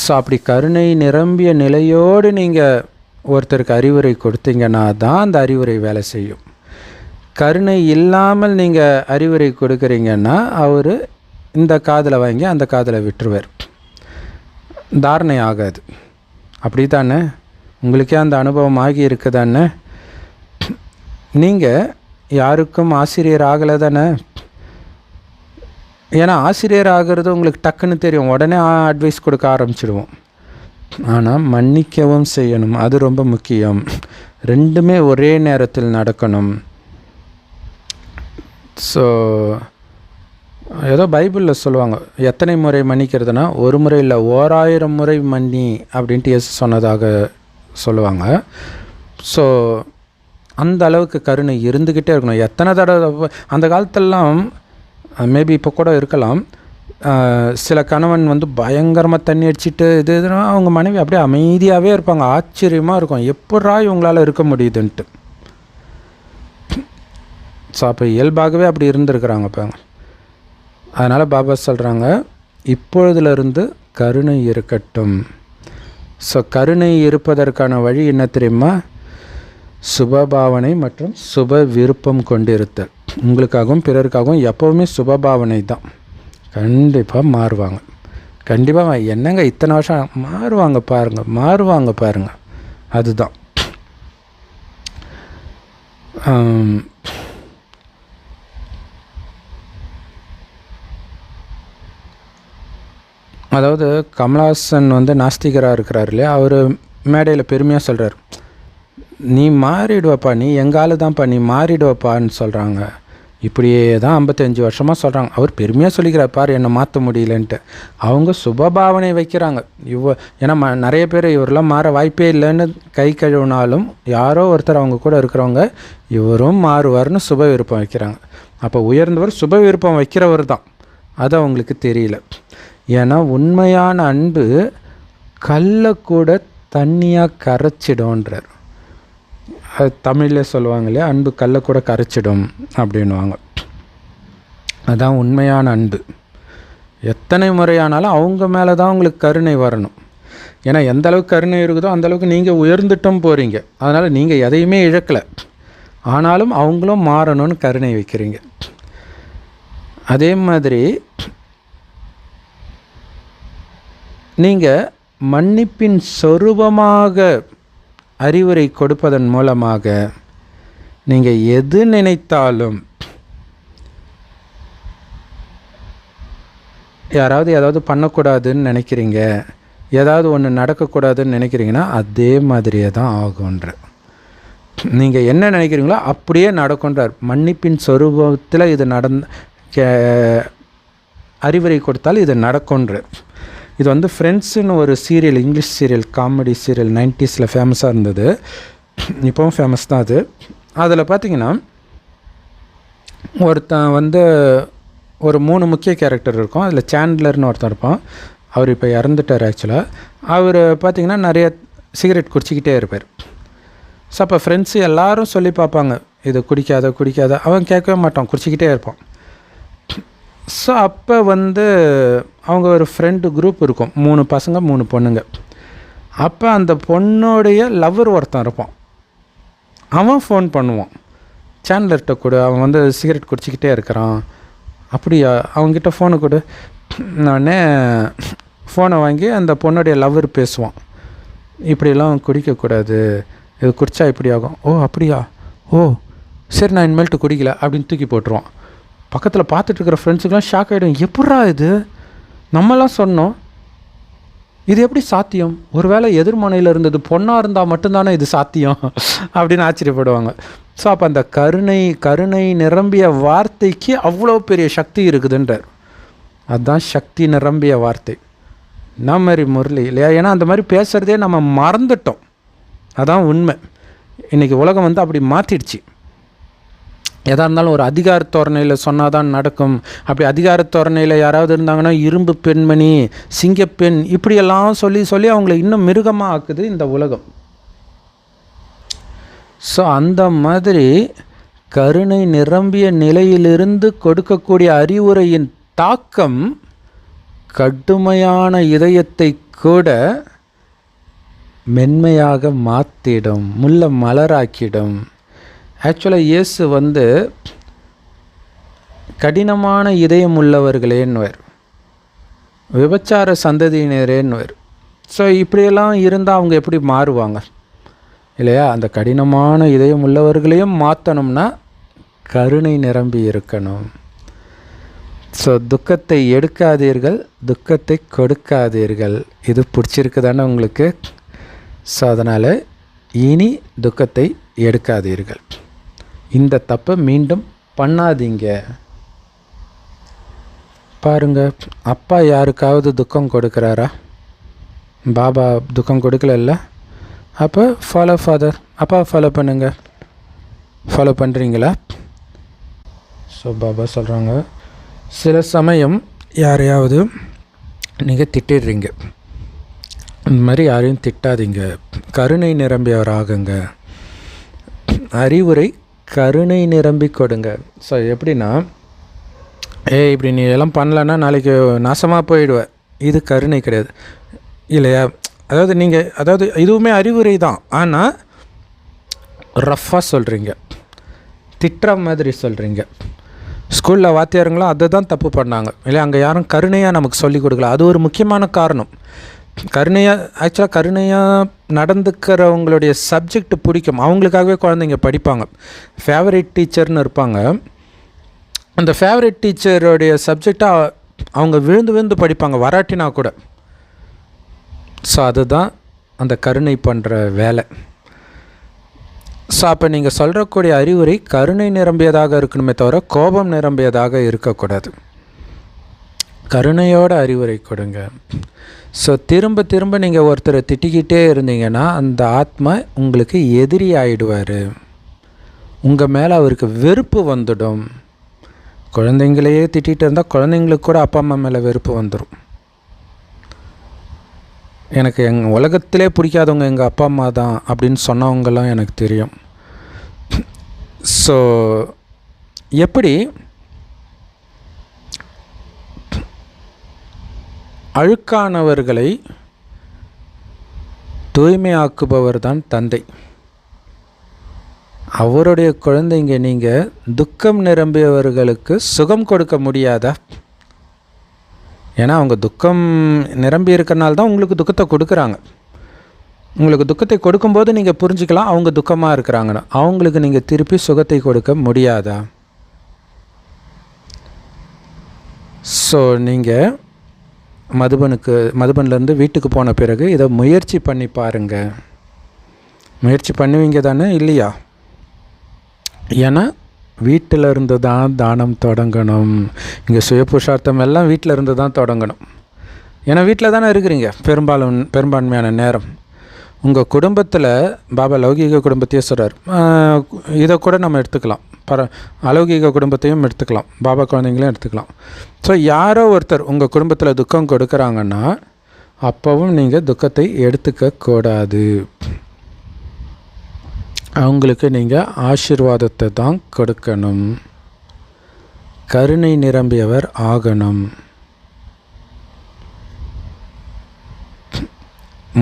ஸோ அப்படி கருணை நிரம்பிய நிலையோடு நீங்கள் ஒருத்தருக்கு அறிவுரை கொடுத்தீங்கன்னா தான் அந்த அறிவுரை வேலை செய்யும். கருணை இல்லாமல் நீங்கள் அறிவுரை கொடுக்குறீங்கன்னா அவர் இந்த காதில் வாங்கி அந்த காதில் விட்டுருவார், தாரணை ஆகாது. அப்படி தானே? உங்களுக்கே அந்த அனுபவம் ஆகி இருக்குதானே? நீங்கள் யாருக்கும் ஆசிரியர் ஆகலை தானே? ஏன்னா ஆசிரியர் ஆகிறது உங்களுக்கு டக்குன்னு தெரியும், உடனே அட்வைஸ் கொடுக்க ஆரம்பிச்சிடுவோம். ஆனால் மன்னிக்கவும் செய்யணும், அது ரொம்ப முக்கியம். ரெண்டுமே ஒரே நேரத்தில் நடக்கணும். ஸோ ஏதோ பைபிளில் சொல்லுவாங்க, எத்தனை முறை மன்னிக்கிறதுனா ஒரு முறை இல்லை 1000 முறை மன்னி அப்படின்ட்டு இயேசு சொன்னதாக சொல்லுவாங்க. ஸோ அந்த அளவுக்கு கருணை இருந்துக்கிட்டே இருக்கணும். எத்தனை தடவை அந்த காலத்திலலாம் மேபி இப்போ கூட இருக்கலாம், சில கணவன் வந்து பயங்கரமாக தண்ணி அடிச்சுட்டு இதுனா அவங்க மனைவி அப்படியே அமைதியாகவே இருப்பாங்க. ஆச்சரியமாக இருக்கும், எப்படா இவங்களால் இருக்க முடியுதுன்ட்டு. ஸோ அப்போ இயல்பாகவே அப்படி இருந்திருக்கிறாங்க. இப்போ அதனால் பாபா சொல்கிறாங்க, இப்பொழுதுலேருந்து கருணை இருக்கட்டும். ஸோ கருணை இருப்பதற்கான வழி என்ன தெரியுமா? சுபபாவனை மற்றும் சுப விருப்பம் கொண்டிருத்தல். உங்களுக்காகவும் பிறருக்காகவும் எப்போவுமே சுபபாவனை தான். கண்டிப்பாக மாறுவாங்க. கண்டிப்பாக என்னங்க இத்தனை வருஷம் மாறுவாங்க பாருங்கள். அதுதான். அதாவது கமலஹாசன் வந்து நாஸ்திகராக இருக்கிறார் இல்லையா, அவர் மேடையில் பெருமையாக சொல்கிறார், நீ மாறிடுவப்பா, நீ எங்கால தான்ப்பா, நீ மாறிடுவப்பான்னு சொல்கிறாங்க. இப்படியே தான் 55 வருஷமாக சொல்கிறாங்க. அவர் பெருமையாக சொல்லிக்கிறார், பார் என்னை மாற்ற முடியலன்ட்டு. அவங்க சுபபாவனை வைக்கிறாங்க. ஏன்னா நிறைய பேர் இவரெல்லாம் மாற வாய்ப்பே இல்லைன்னு கை கழுவினாலும் யாரோ ஒருத்தர் அவங்க கூட இருக்கிறவங்க இவரும் மாறுவார்னு சுப விருப்பம் வைக்கிறாங்க. அப்போ உயர்ந்தவர் சுப விருப்பம் வைக்கிறவர் தான், அது அவங்களுக்கு தெரியல. ஏன்னா உண்மையான அன்பு கல்லை கூட தண்ணியாக கரைச்சிடும்ன்றார். அது தமிழில் சொல்லுவாங்க இல்லையா, அன்பு கல்லை கூட கரைச்சிடும் அப்படின்வாங்க. அதுதான் உண்மையான அன்பு. எத்தனை முறையானாலும் அவங்க மேலே தான் உங்களுக்கு கருணை வரணும். ஏன்னா எந்த அளவுக்கு கருணை இருக்குதோ அந்தளவுக்கு நீங்கள் உயர்ந்துட்டும் போகிறீங்க. அதனால் நீங்கள் எதையுமே இழக்கலை, ஆனாலும் அவங்களும் மாறணும்னு கருணை வைக்கிறீங்க. அதே மாதிரி நீங்கள் மன்னிப்பின் சொரூபமாக அறிவுரை கொடுப்பதன் மூலமாக நீங்கள் எது நினைத்தாலும், யாராவது ஏதாவது பண்ணக்கூடாதுன்னு நினைக்கிறீங்க, ஏதாவது ஒன்று நடக்கக்கூடாதுன்னு நினைக்கிறீங்கன்னா அதே மாதிரியே தான் ஆகுன்ற. நீங்கள் என்ன நினைக்கிறீங்களோ அப்படியே நடக்குன்றார். மன்னிப்பின் சொரூபத்தில் இது அறிவுரை கொடுத்தால் இது நடக்குன்ற. இது வந்து ஃப்ரெண்ட்ஸுன்னு ஒரு serial, English serial, comedy serial 90s ஃபேமஸாக இருந்தது. இப்போவும் ஃபேமஸ் தான் அது. அதில் பார்த்திங்கன்னா ஒருத்தன் வந்து ஒரு 3 முக்கிய கேரக்டர் இருக்கும். அதில் சாண்ட்லர்னு ஒருத்தன் இருப்பான். அவர் இப்போ இறந்துட்டார் ஆக்சுவலாக. அவர் பார்த்திங்கன்னா நிறைய சிகரெட் குடிச்சிக்கிட்டே இருப்பார். ஸோ அப்போ ஃப்ரெண்ட்ஸு எல்லோரும் சொல்லி பார்ப்பாங்க, இது குடிக்காத. அவன் கேட்கவே மாட்டான், குடிச்சிக்கிட்டே இருப்பான். ஸோ அப்போ வந்து அவங்க ஒரு ஃப்ரெண்டு குரூப் இருக்கும், 3 பசங்க 3 பொண்ணுங்க. அப்போ அந்த பொண்ணுடைய லவ்வர் ஒருத்தன் இருப்பான். அவன் ஃபோன் பண்ணுவான் சாண்ட்லர்கிட்ட கூட, அவன் வந்து சிகரெட் குடிச்சிக்கிட்டே இருக்கிறான். அப்படியா, அவங்ககிட்ட ஃபோனை கொடு. நானே ஃபோனை வாங்கி அந்த பொண்ணுடைய லவ்வர் பேசுவான், இப்படியெல்லாம் குடிக்கக்கூடாது, இது குடித்தா இப்படி ஆகும். ஓ அப்படியா, ஓ சரி நான் இனிமேல்ட்டு குடிக்கல அப்படின்னு தூக்கி போட்டுருவான். பக்கத்தில் பார்த்துட்டு இருக்கிற ஃப்ரெண்ட்ஸுக்கெலாம் ஷாக் ஆகிடும், எப்பட்றா இது, நம்மலாம் சொன்னோம், இது எப்படி சாத்தியம், ஒருவேளை எதிர்மனையில் இருந்தது பொண்ணாக இருந்தால் மட்டும்தானே இது சாத்தியம் அப்படின்னு ஆச்சரியப்படுவாங்க. ஸோ அப்போ அந்த கருணை நிரம்பிய வார்த்தைக்கு அவ்வளோ பெரிய சக்தி இருக்குதுன்றார். அதுதான் சக்தி நிரம்பிய வார்த்தை. என்ன மாதிரி முரளி இல்லையா? ஏன்னா அந்த மாதிரி பேசுகிறதே நம்ம மறந்துட்டோம். அதான் உண்மை. இன்றைக்கி உலகம் வந்து அப்படி மாற்றிடுச்சு. எதாக இருந்தாலும் ஒரு அதிகார தோரணையில் சொன்னால் தான் நடக்கும். அப்படி அதிகார தோரணையில் யாராவது இருந்தாங்கன்னா இரும்பு பெண்மணி, சிங்கப்பெண், இப்படியெல்லாம் சொல்லி அவங்கள இன்னும் மிருகமாக ஆக்குது இந்த உலகம். ஸோ அந்த மாதிரி கருணை நிரம்பிய நிலையிலிருந்து கொடுக்கக்கூடிய அறிவுரையின் தாக்கம் கடுமையான இதயத்தை கூட மென்மையாக மாற்றிடும், முள்ள மலராக்கிடும். ஆக்சுவலாக இயேசு வந்து கடினமான இதயம் உள்ளவர்களேன்னுவர், விபச்சார சந்ததியினரேன்னுவர். ஸோ இப்படியெல்லாம் இருந்தால் அவங்க எப்படி மாறுவாங்க இல்லையா? அந்த கடினமான இதயம் உள்ளவர்களையும் மாற்றணும்னா கருணை நிரம்பி இருக்கணும். ஸோ துக்கத்தை எடுக்காதீர்கள், துக்கத்தை கொடுக்காதீர்கள். இது பிடிச்சிருக்கு தானே உங்களுக்கு? ஸோ அதனால் இனி துக்கத்தை எடுக்காதீர்கள். இந்த தப்பை மீண்டும் பண்ணாதீங்க. பாருங்கள், அப்பா யாருக்காவது துக்கம் கொடுக்குறாரா? பாபா துக்கம் கொடுக்கல. அப்போ ஃபாலோ ஃபாதர், அப்பா ஃபாலோ பண்ணுங்கள். ஃபாலோ பண்ணுறீங்களா? ஸோ பாபா சொல்கிறாங்க, சில சமயம் யாரையாவது நீங்கள் திட்டிடுறீங்க. இந்த மாதிரி யாரையும் திட்டாதீங்க. கருணை நிரம்பியவராகுங்க. அறிவுரை கருணை நிரம்பி கொடுங்க. ஸோ எப்படின்னா, இப்படி நீ எல்லாம் பண்ணலன்னா நாளைக்கு நாசமாக போயிடுவேன். இது கருணை கிடையாது இல்லையா? அதாவது இதுவுமே அறிவுரை தான். ஆனால் ரஃப்பாக சொல்கிறீங்க, திட்டுற மாதிரி சொல்கிறீங்க. ஸ்கூலில் வாத்தியாருங்களும் அதை தான் தப்பு பண்ணாங்க இல்லையா? அங்கே யாரும் கருணையாக நமக்கு சொல்லிக் கொடுக்கல. அது ஒரு முக்கியமான காரணம். கருணையாக நடந்துக்கிறவங்களுடைய சப்ஜெக்ட் பிடிக்கும். அவங்களுக்காகவே குழந்தைங்க படிப்பாங்க. ஃபேவரட் டீச்சர்னு இருப்பாங்க. அந்த ஃபேவரட் டீச்சருடைய சப்ஜெக்டாக அவங்க விழுந்து படிப்பாங்க, வராட்டினா கூட. ஸோ அதுதான் அந்த கருணை பண்ணுற வேலை. ஸோ அப்போ நீங்கள் சொல்கிறக்கூடிய அறிவுரை கருணை நிரம்பியதாக இருக்கணுமே தவிர கோபம் நிரம்பியதாக இருக்கக்கூடாது. கருணையோட அறிவுரை கொடுங்க. ஸோ திரும்ப நீங்கள் ஒருத்தரை திட்டிக்கிட்டே இருந்தீங்கன்னா அந்த ஆத்மா உங்களுக்கு எதிரி ஆகிடுவார். உங்கள் மேலே அவருக்கு வெறுப்பு வந்துடும். குழந்தைங்களையே திட்டிகிட்டு இருந்தால் குழந்தைங்களுக்கு கூட அப்பா அம்மா மேலே வெறுப்பு வந்துடும். எனக்கு எங்கள் உலகத்திலே பிடிக்காதவங்க எங்கள் அப்பா அம்மா தான் அப்படின்னு சொன்னவங்களாம் எனக்கு தெரியும். ஸோ எப்படி அழுக்கானவர்களை தூய்மையாக்குபவர் தான் தந்தை. அவருடைய குழந்தைங்க நீங்கள் துக்கம் நிரம்பியவர்களுக்கு சுகம் கொடுக்க முடியாதா? ஏன்னா அவங்க துக்கம் நிரம்பி இருக்கிறனால தான் உங்களுக்கு துக்கத்தை கொடுக்குறாங்க. உங்களுக்கு துக்கத்தை கொடுக்கும்போது நீங்கள் புரிஞ்சுக்கலாம் அவங்க துக்கமாக இருக்கிறாங்கன்னு. அவங்களுக்கு நீங்கள் திருப்பி சுகத்தை கொடுக்க முடியாதா? ஸோ நீங்கள் மதுபன்லேருந்து வீட்டுக்கு போன பிறகு இதை முயற்சி பண்ணி பாருங்கள். முயற்சி பண்ணுவீங்க தானே இல்லையா? ஏன்னா வீட்டில் இருந்து தான் தானம் தொடங்கணும். இங்கே சுய புருஷார்த்தம் எல்லாம் வீட்டில் இருந்து தான் தொடங்கணும். ஏன்னா வீட்டில் தானே இருக்கிறீங்க பெரும்பான்மையான நேரம். உங்கள் குடும்பத்தில் பாபா லௌகீக குடும்பத்தையே சொல்கிறார். இதை கூட நம்ம எடுத்துக்கலாம், அலௌகீக குடும்பத்தையும் எடுத்துக்கலாம், பாபா குழந்தைங்களையும் எடுத்துக்கலாம். ஸோ யாரோ ஒருத்தர் உங்கள் குடும்பத்தில் துக்கம் கொடுக்குறாங்கன்னா அப்போவும் நீங்கள் துக்கத்தை எடுத்துக்கக்கூடாது. அவங்களுக்கு நீங்கள் ஆசீர்வாதத்தை தான் கொடுக்கணும். கருணை நிரம்பியவர் ஆகணும்.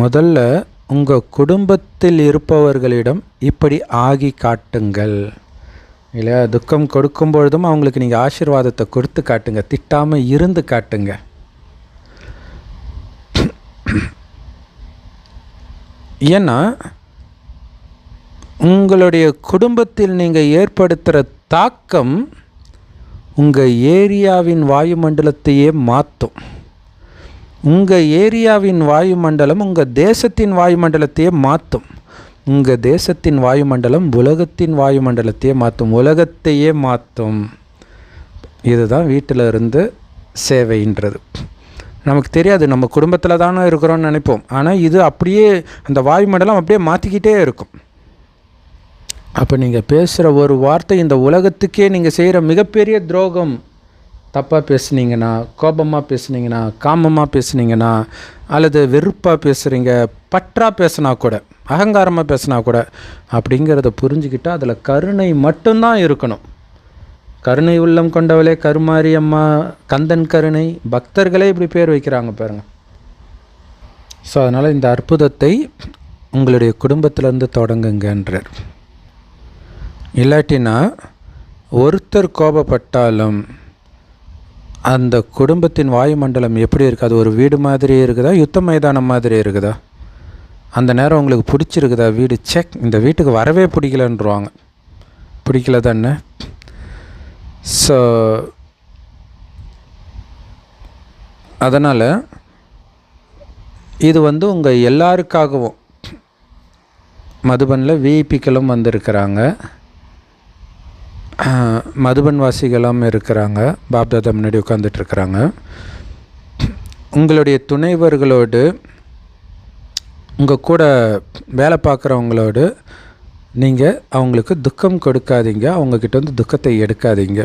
முதல்ல உங்கள் குடும்பத்தில் இருப்பவர்களிடம் இப்படி ஆகி காட்டுங்கள் இல்லையா? துக்கம் கொடுக்கும் பொழுதும் அவங்களுக்கு நீங்கள் ஆசீர்வாதத்தை கொடுத்து காட்டுங்க, திட்டாமல் இருந்து காட்டுங்க. ஏன்னா உங்களுடைய குடும்பத்தில் நீங்கள் ஏற்படுத்துகிற தாக்கம் உங்கள் ஏரியாவின் வாயுமண்டலத்தையே மாற்றும். உங்கள் ஏரியாவின் வாயுமண்டலம் உங்கள் தேசத்தின் வாயுமண்டலத்தையே மாற்றும். உங்கள் தேசத்தின் வாயுமண்டலம் உலகத்தின் வாயுமண்டலத்தையே மாற்றும், உலகத்தையே மாற்றும். இதுதான் வீட்டில் இருந்து சேவைன்றது. நமக்கு தெரியாது, நம்ம குடும்பத்தில் தானே இருக்கிறோன்னு நினைப்போம். ஆனால் இது அப்படியே அந்த வாயுமண்டலம் அப்படியே மாற்றிக்கிட்டே இருக்கும். அப்போ நீங்கள் பேசுகிற ஒரு வார்த்தை இந்த உலகத்துக்கே நீங்கள் செய்கிற மிகப்பெரிய துரோகம். தப்பாக பேசுனீங்கன்னா, கோபமாக பேசுனீங்கன்னா, காமமாக பேசுனீங்கன்னா, அல்லது வெறுப்பாக பேசுகிறீங்க, பற்றா பேசினா கூட, அகங்காரமாக பேசினா கூட, அப்படிங்கிறத புரிஞ்சுக்கிட்டால் அதில் கருணை மட்டும்தான் இருக்கணும். கருணை உள்ளம் கொண்டவளே கருமாரி அம்மா, கந்தன் கருணை, பக்தர்களே இப்படி பேர் வைக்கிறாங்க பாருங்கள். ஸோ அதனால் இந்த அற்புதத்தை உங்களுடைய குடும்பத்திலேருந்து தொடங்குங்கன்றார். இல்லாட்டினா ஒருத்தர் கோபப்பட்டாலும் அந்த குடும்பத்தின் வாயுமண்டலம் எப்படி இருக்குது? அது ஒரு வீடு மாதிரி இருக்குதா, யுத்த மைதானம் மாதிரி இருக்குதா? அந்த நேரம் உங்களுக்கு பிடிச்சிருக்குதா வீடு? செக், இந்த வீட்டுக்கு வரவே பிடிக்கலன்றுவாங்க. பிடிக்கல தானே? ஸோ அதனால் இது உங்கள் எல்லாருக்காகவும் மதுபனில் விஐபிக்களும் வந்திருக்கிறாங்க, மதுபன் வாசிகளும் இருக்கிறாங்க, பாப்தாதா முன்னாடி உட்காந்துட்ருக்குறாங்க. உங்களுடைய துணைவர்களோடு, உங்கள் கூட வேலை பார்க்குறவங்களோடு நீங்கள் அவங்களுக்கு துக்கம் கொடுக்காதீங்க, அவங்கக்கிட்ட துக்கத்தை எடுக்காதீங்க.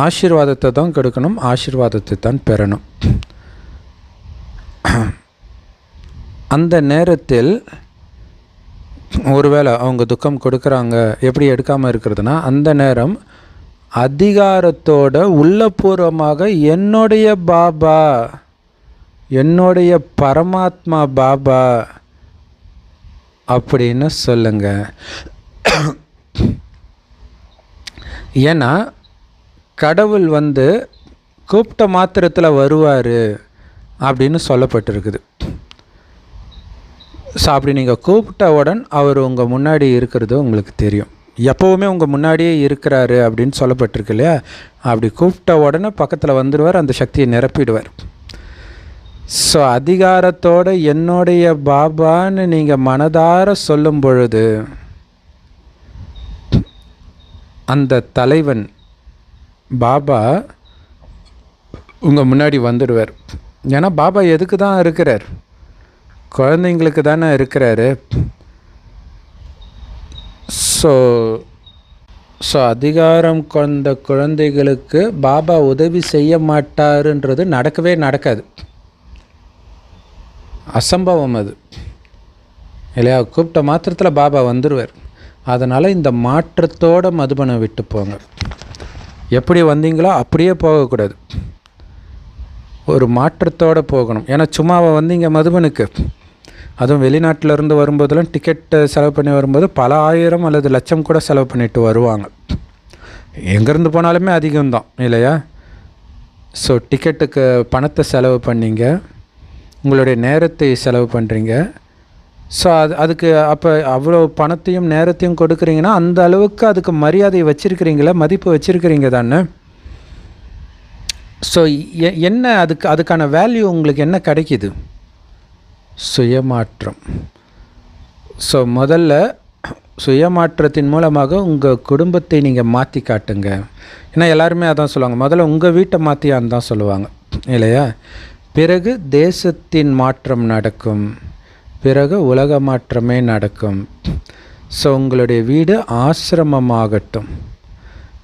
ஆசீர்வாதத்தை தான் கொடுக்கணும், ஆசீர்வாதத்தை தான் பெறணும். அந்த நேரத்தில் ஒருவேளை அவங்க துக்கம் கொடுக்குறாங்க, எப்படி எடுக்காமல் இருக்கிறதுனா, அந்த நேரம் அதிகாரத்தோட உள்ளபூர்வமாக என்னுடைய பாபா, என்னுடைய பரமாத்மா பாபா அப்படின்னு சொல்லுங்க. ஏன்னா கடவுள் கூப்பிட்ட மாத்திரத்தில் வருவார் அப்படின்னு சொல்லப்பட்டிருக்குது. ஸோ அப்படி நீங்கள் கூப்பிட்டவுடன் அவர் உங்கள் முன்னாடி இருக்கிறது உங்களுக்கு தெரியும். எப்போவுமே உங்கள் முன்னாடியே இருக்கிறாரு அப்படின்னு சொல்லப்பட்டிருக்கு இல்லையா? அப்படி கூப்பிட்ட உடனே பக்கத்தில் வந்துடுவார், அந்த சக்தியை நிரப்பிடுவார். ஸோ அதிகாரத்தோடு என்னுடைய பாபான்னு நீங்கள் மனதார சொல்லும் பொழுது அந்த தலைவன் பாபா உங்கள் முன்னாடி வந்துடுவார். ஏன்னா பாபா எதுக்கு தான் இருக்கிறார்? குழந்தைங்களுக்கு தானே இருக்கிறாரு. ஸோ அதிகாரம் கொண்ட குழந்தைகளுக்கு பாபா உதவி செய்ய மாட்டாருன்றது நடக்கவே நடக்காது, அசம்பவம் அது இல்லையா? கூப்பிட்ட மாத்திரத்தில் பாபா வந்துடுவார். அதனால் இந்த மாற்றத்தோடு மதுபனை விட்டு போங்க. எப்படி வந்தீங்களோ அப்படியே போகக்கூடாது, ஒரு மாற்றத்தோடு போகணும். ஏன்னா சும்மாவை வந்தீங்க மதுபனுக்கு, அதுவும் வெளிநாட்டிலேருந்து வரும்போதெல்லாம் டிக்கெட்டு செலவு பண்ணி வரும்போது பல ஆயிரம் அல்லது லட்சம் கூட செலவு பண்ணிட்டு வருவாங்க. எங்கேருந்து போனாலுமே அதிகம்தான் இல்லையா? ஸோ டிக்கெட்டுக்கு பணத்தை செலவு பண்ணிங்க, உங்களுடைய நேரத்தை செலவு பண்ணுறீங்க. ஸோ அதுக்கு அப்போ அவ்வளோ பணத்தையும் நேரத்தையும் கொடுக்குறீங்கன்னா அந்த அளவுக்கு அதுக்கு மரியாதை வச்சுருக்கிறீங்களா, மதிப்பு வச்சுருக்கிறீங்க தானே? ஸோ என்ன அதுக்கான வேல்யூ உங்களுக்கு என்ன கிடைக்கிது? சுயமாற்றம். ஸோ முதல்ல சுயமாற்றத்தின் மூலமாக உங்கள் குடும்பத்தை நீங்கள் மாற்றி காட்டுங்க. ஏன்னா எல்லாருமே அதான் சொல்லுவாங்க, முதல்ல உங்கள் வீட்டை மாற்றியான்னு தான் சொல்லுவாங்க இல்லையா? பிறகு தேசத்தின் மாற்றம் நடக்கும், பிறகு உலக மாற்றமே நடக்கும். ஸோ உங்களுடைய வீடு ஆசிரமமாகட்டும்.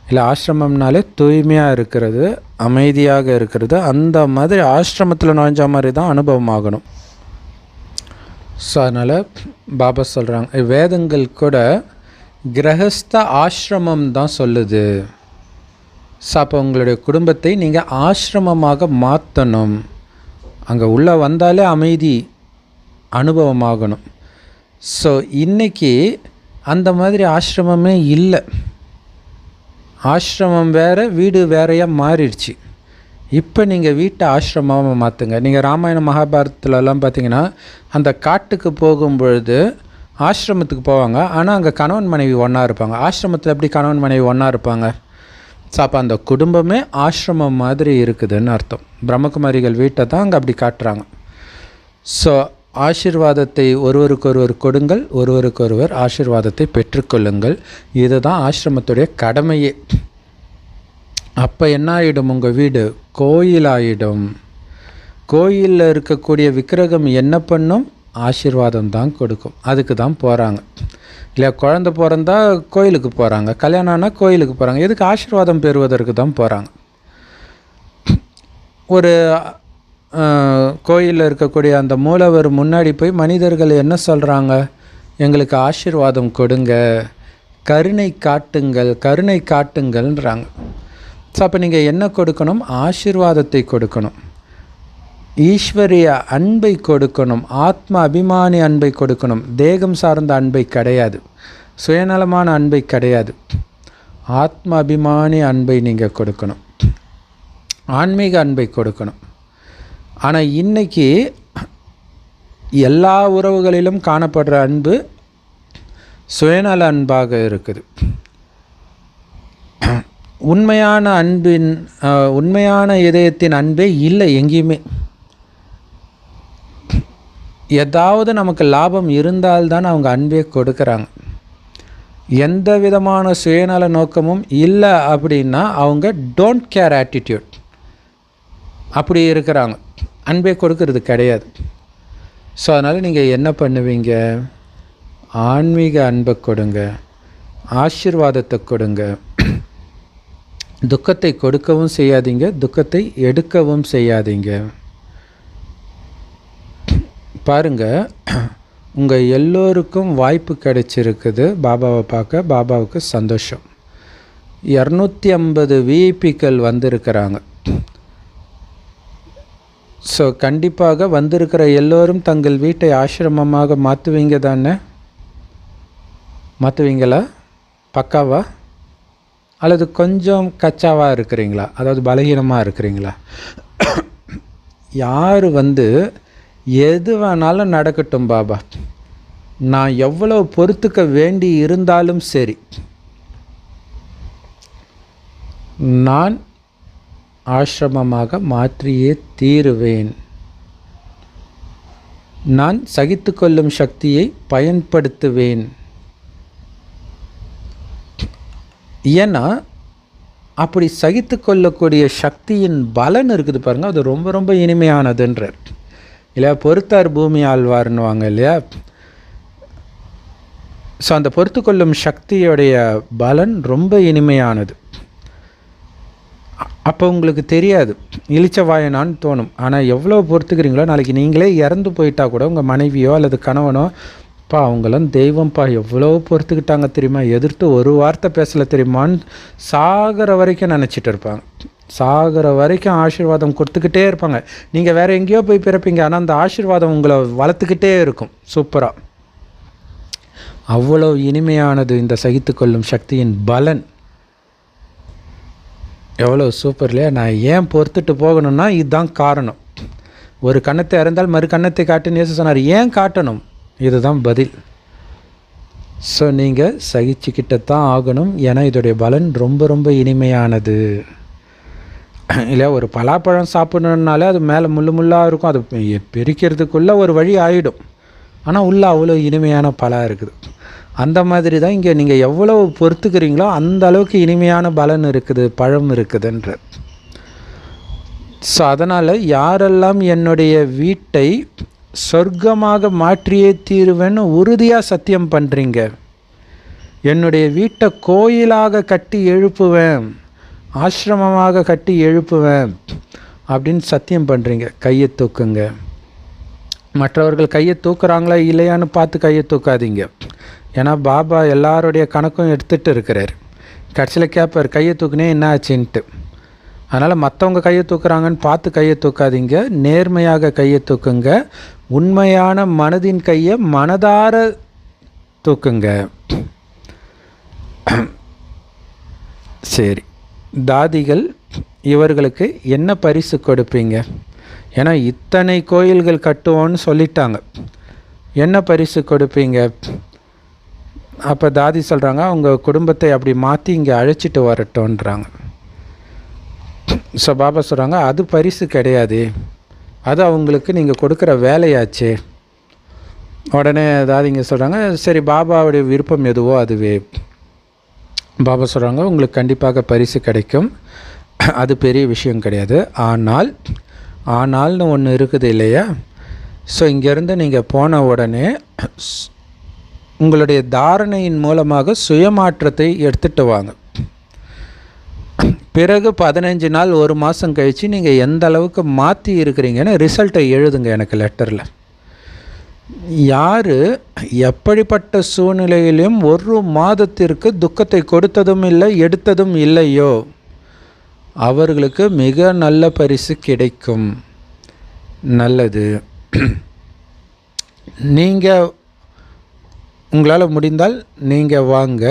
இல்லை ஆசிரமம்னாலே தூய்மையாக இருக்கிறது, அமைதியாக இருக்கிறது. அந்த மாதிரி ஆசிரமத்தில் நுழைஞ்ச மாதிரி தான் அனுபவம் ஆகணும். ஸோ அதனால் பாபா சொல்கிறாங்க, வேதங்கள் கூட கிரகஸ்த ஆசிரமம் தான் சொல்லுது. ஸோ அப்போ உங்களுடைய குடும்பத்தை நீங்கள் ஆசிரமமாக மாற்றணும். அங்கே உள்ளே வந்தாலே அமைதி அனுபவமாகணும். ஸோ இன்றைக்கி அந்த மாதிரி ஆசிரமமே இல்லை. ஆசிரமம் வேறு, வீடு வேறையாக மாறிடுச்சு. இப்போ நீங்கள் வீட்டை ஆசிரமமாக மாற்றுங்க. நீங்கள் ராமாயண மகாபாரதத்துலலாம் பார்த்தீங்கன்னா அந்த காட்டுக்கு போகும்பொழுது ஆசிரமத்துக்கு போவாங்க, ஆனால் அங்கே கணவன் மனைவி ஒன்றா இருப்பாங்க. ஆசிரமத்தில் எப்படி கணவன் மனைவி ஒன்றா இருப்பாங்க? ஸோ அப்போ அந்த குடும்பமே ஆசிரமம் மாதிரி இருக்குதுன்னு அர்த்தம். பிரம்மகுமாரிகள் வீட்டை தான் அங்கே அப்படி காட்டுறாங்க. ஸோ ஆசீர்வாதத்தை ஒருவருக்கொருவர் கொடுங்கள், ஒருவருக்கொருவர் ஆசீர்வாதத்தை பெற்றுக்கொள்ளுங்கள். இதுதான் ஆசிரமத்துடைய கடமையே. அப்போ என்ன ஆகிடும்? உங்கள் வீடு கோயிலாகிடும். கோயிலில் இருக்கக்கூடிய விக்கிரகம் என்ன பண்ணும்? ஆசீர்வாதம் தான் கொடுக்கும். அதுக்கு தான் போகிறாங்க இல்லையா? குழந்தை பிறந்தா கோயிலுக்கு போகிறாங்க, கல்யாணம் ஆனால் கோயிலுக்கு போகிறாங்க. எதுக்கு? ஆசீர்வாதம் பெறுவதற்கு தான் போகிறாங்க. ஒரு கோயிலில் இருக்கக்கூடிய அந்த மூலவர் முன்னாடி போய் மனிதர்கள் என்ன சொல்கிறாங்க? எங்களுக்கு ஆசீர்வாதம் கொடுங்க, கருணை காட்டுங்கள், கருணை காட்டுங்கள்ன்றாங்க. ஸோ அப்போ நீங்கள் என்ன கொடுக்கணும்? ஆசீர்வாதத்தை கொடுக்கணும், ஈஸ்வரிய அன்பை கொடுக்கணும், ஆத்ம அபிமானி அன்பை கொடுக்கணும். தேகம் சார்ந்த அன்பை கிடையாது, சுயநலமான அன்பை கிடையாது. ஆத்ம அபிமானி அன்பை நீங்கள் கொடுக்கணும், ஆன்மீக அன்பை கொடுக்கணும். ஆனால் இன்றைக்கி எல்லா உறவுகளிலும் காணப்படுற அன்பு சுயநல அன்பாக இருக்குது. உண்மையான இதயத்தின் அன்பே இல்லை எங்கேயுமே. ஏதாவது நமக்கு லாபம் இருந்தால்தான் அவங்க அன்பே கொடுக்குறாங்க. எந்த விதமான சுயநல நோக்கமும் இல்லை அப்படின்னா அவங்க டோன்ட் கேர் ஆட்டிடியூட் அப்படி இருக்கிறாங்க, அன்பே கொடுக்கறது கிடையாது. ஸோ அதனால் நீங்கள் என்ன பண்ணுவீங்க? ஆன்மீக அன்பை கொடுங்க, ஆசீர்வாதத்தை கொடுங்க. துக்கத்தை கொடுக்கவும் செய்யாதீங்க, துக்கத்தை எடுக்கவும் செய்யாதீங்க. பாருங்கள், உங்கள் எல்லோருக்கும் வாய்ப்பு கிடைச்சிருக்குது பாபாவை பார்க்க. பாபாவுக்கு சந்தோஷம். 250 விஐபிக்கள் வந்திருக்கிறாங்க. ஸோ கண்டிப்பாக வந்திருக்கிற எல்லோரும் தங்கள் வீட்டை ஆசிரமமாக மாற்றுவீங்க தானே? மாற்றுவீங்களா? பக்காவா? அல்லது கொஞ்சம் கச்சாவாக இருக்கிறீங்களா? அதாவது பலகீனமாக இருக்கிறீங்களா? யார் எது வேணாலும் நடக்கட்டும் பாபா, நான் எவ்வளோ பொறுத்துக்க வேண்டி இருந்தாலும் சரி, நான் ஆசிரமமாக மாற்றியே தீருவேன். நான் சகித்து கொள்ளும் சக்தியை பயன்படுத்துவேன். ஏன்னா அப்படி சகித்து கொள்ளக்கூடிய சக்தியின் பலன் இருக்குது பாருங்கள், அது ரொம்ப ரொம்ப இனிமையானதுன்றார் இல்லையா? பொறுத்தார் பூமி ஆழ்வார்னுவாங்க இல்லையா? ஸோ அந்த பொறுத்து கொள்ளும் சக்தியோடைய பலன் ரொம்ப இனிமையானது. அப்போ உங்களுக்கு தெரியாது, இளிச்சவாயனான்னு தோணும். ஆனால் எவ்வளோ பொறுத்துக்கிறீங்களோ, நாளைக்கு நீங்களே இறந்து போயிட்டா கூட உங்கள் மனைவியோ அல்லது கணவனோ, பா அவங்களாம் தெய்வம்ப்பா எவ்வளோ பொறுத்துக்கிட்டாங்க தெரியுமா, எதிர்த்து ஒரு வார்த்தை பேசலை தெரியுமான்னு சாகிற வரைக்கும் நினச்சிட்டு இருப்பாங்க. சாகிற வரைக்கும் ஆசீர்வாதம் கொடுத்துக்கிட்டே இருப்பாங்க. நீங்கள் வேறு எங்கேயோ போய் பிறப்பீங்க, ஆனால் அந்த ஆசீர்வாதம் உங்களை வளர்த்துக்கிட்டே இருக்கும் சூப்பராக. அவ்வளோ இனிமையானது இந்த சகித்து கொள்ளும் சக்தியின் பலன். எவ்வளோ சூப்பர் இல்லையா? நான் ஏன் பொறுத்துட்டு போகணும்னா இதுதான் காரணம். ஒரு கன்னத்தை இறந்தால் மறு கன்னத்தை காட்டுன்னு இயேசு சொன்னார். ஏன் காட்டணும்? இதுதான் பதில். ஸோ நீங்கள் சகிச்சுக்கிட்டத்தான் ஆகணும். ஏன்னா இதோடைய பலன் ரொம்ப ரொம்ப இனிமையானது இல்லையா? ஒரு பலாப்பழம் சாப்பிடணுன்னாலே அது மேலே முள்ளாக இருக்கும், அது பிரிக்கிறதுக்குள்ளே ஒரு வழி ஆகிடும். ஆனால் உள்ளே அவ்வளோ இனிமையான பழம் இருக்குது. அந்த மாதிரி தான் இங்கே நீங்கள் எவ்வளோ பொறுத்துக்கிறீங்களோ அந்த அளவுக்கு இனிமையான பலன் இருக்குது, பழம் இருக்குதுன்ற. ஸோ அதனால் யாரெல்லாம் என்னுடைய வீட்டை சொர்க்கமாக மாற்றியே தீருவேன்னு உறுதியாக சத்தியம் பண்ணுறீங்க, என்னுடைய வீட்டை கோயிலாக கட்டி எழுப்புவேன், ஆசிரமமாக கட்டி எழுப்புவேன் அப்படின்னு சத்தியம் பண்ணுறீங்க, கையை தூக்குங்க. மற்றவர்கள் கையை தூக்குறாங்களா இல்லையான்னு பார்த்து கையை தூக்காதீங்க. ஏன்னா பாபா எல்லாருடைய கணக்கும் எடுத்துகிட்டு இருக்கிறார். கடைசியில் கேட்பார், கையை தூக்குனே என்ன ஆச்சுன்ட்டு. அதனால் மற்றவங்க கையை தூக்குறாங்கன்னு பார்த்து கையை தூக்காதீங்க, நேர்மையாக கையை தூக்குங்க. உண்மையான மனதின் கையை மனதார தூக்குங்க. சரி, தாதிகள் இவர்களுக்கு என்ன பரிசு கொடுப்பீங்க? ஏன்னா இத்தனை கோயில்கள் கட்டுவோன்னு சொல்லிட்டாங்க, என்ன பரிசு கொடுப்பீங்க? அப்போ தாதி சொல்கிறாங்க, அவங்க குடும்பத்தை அப்படி மாற்றி இங்கே அழைச்சிட்டு வரட்டோன்றாங்க. ஸோ பாபா சொல்கிறாங்க, அது பரிசு கிடையாது, அது அவங்களுக்கு நீங்கள் கொடுக்குற வேலையாச்சே. உடனே தாதிங்க சொல்கிறாங்க, சரி பாபாவுடைய விருப்பம் எதுவோ அதுவே. பாபா சொல்கிறாங்க, உங்களுக்கு கண்டிப்பாக பரிசு கிடைக்கும், அது பெரிய விஷயம் கிடையாது. ஆனால்னு ஒன்று இருக்குது இல்லையா? ஸோ இங்கேருந்து நீங்கள் போன உடனே உங்களுடைய தாரணையின் மூலமாக சுயமாற்றத்தை எடுத்துகிட்டு வாங்க. பிறகு 15 நாள் 1 மாதம் கழித்து நீங்கள் எந்த அளவுக்கு மாற்றி இருக்கிறீங்கன்னு ரிசல்ட்டை எழுதுங்க எனக்கு லெட்டரில். யார் எப்படிப்பட்ட சூழ்நிலையிலும் 1 மாதத்திற்கு துக்கத்தை கொடுத்ததும் இல்லை எடுத்ததும் இல்லையோ அவர்களுக்கு மிக நல்ல பரிசு கிடைக்கும். நல்லது. நீங்கள் உங்களால் முடிந்தால் நீங்கள் வாங்க,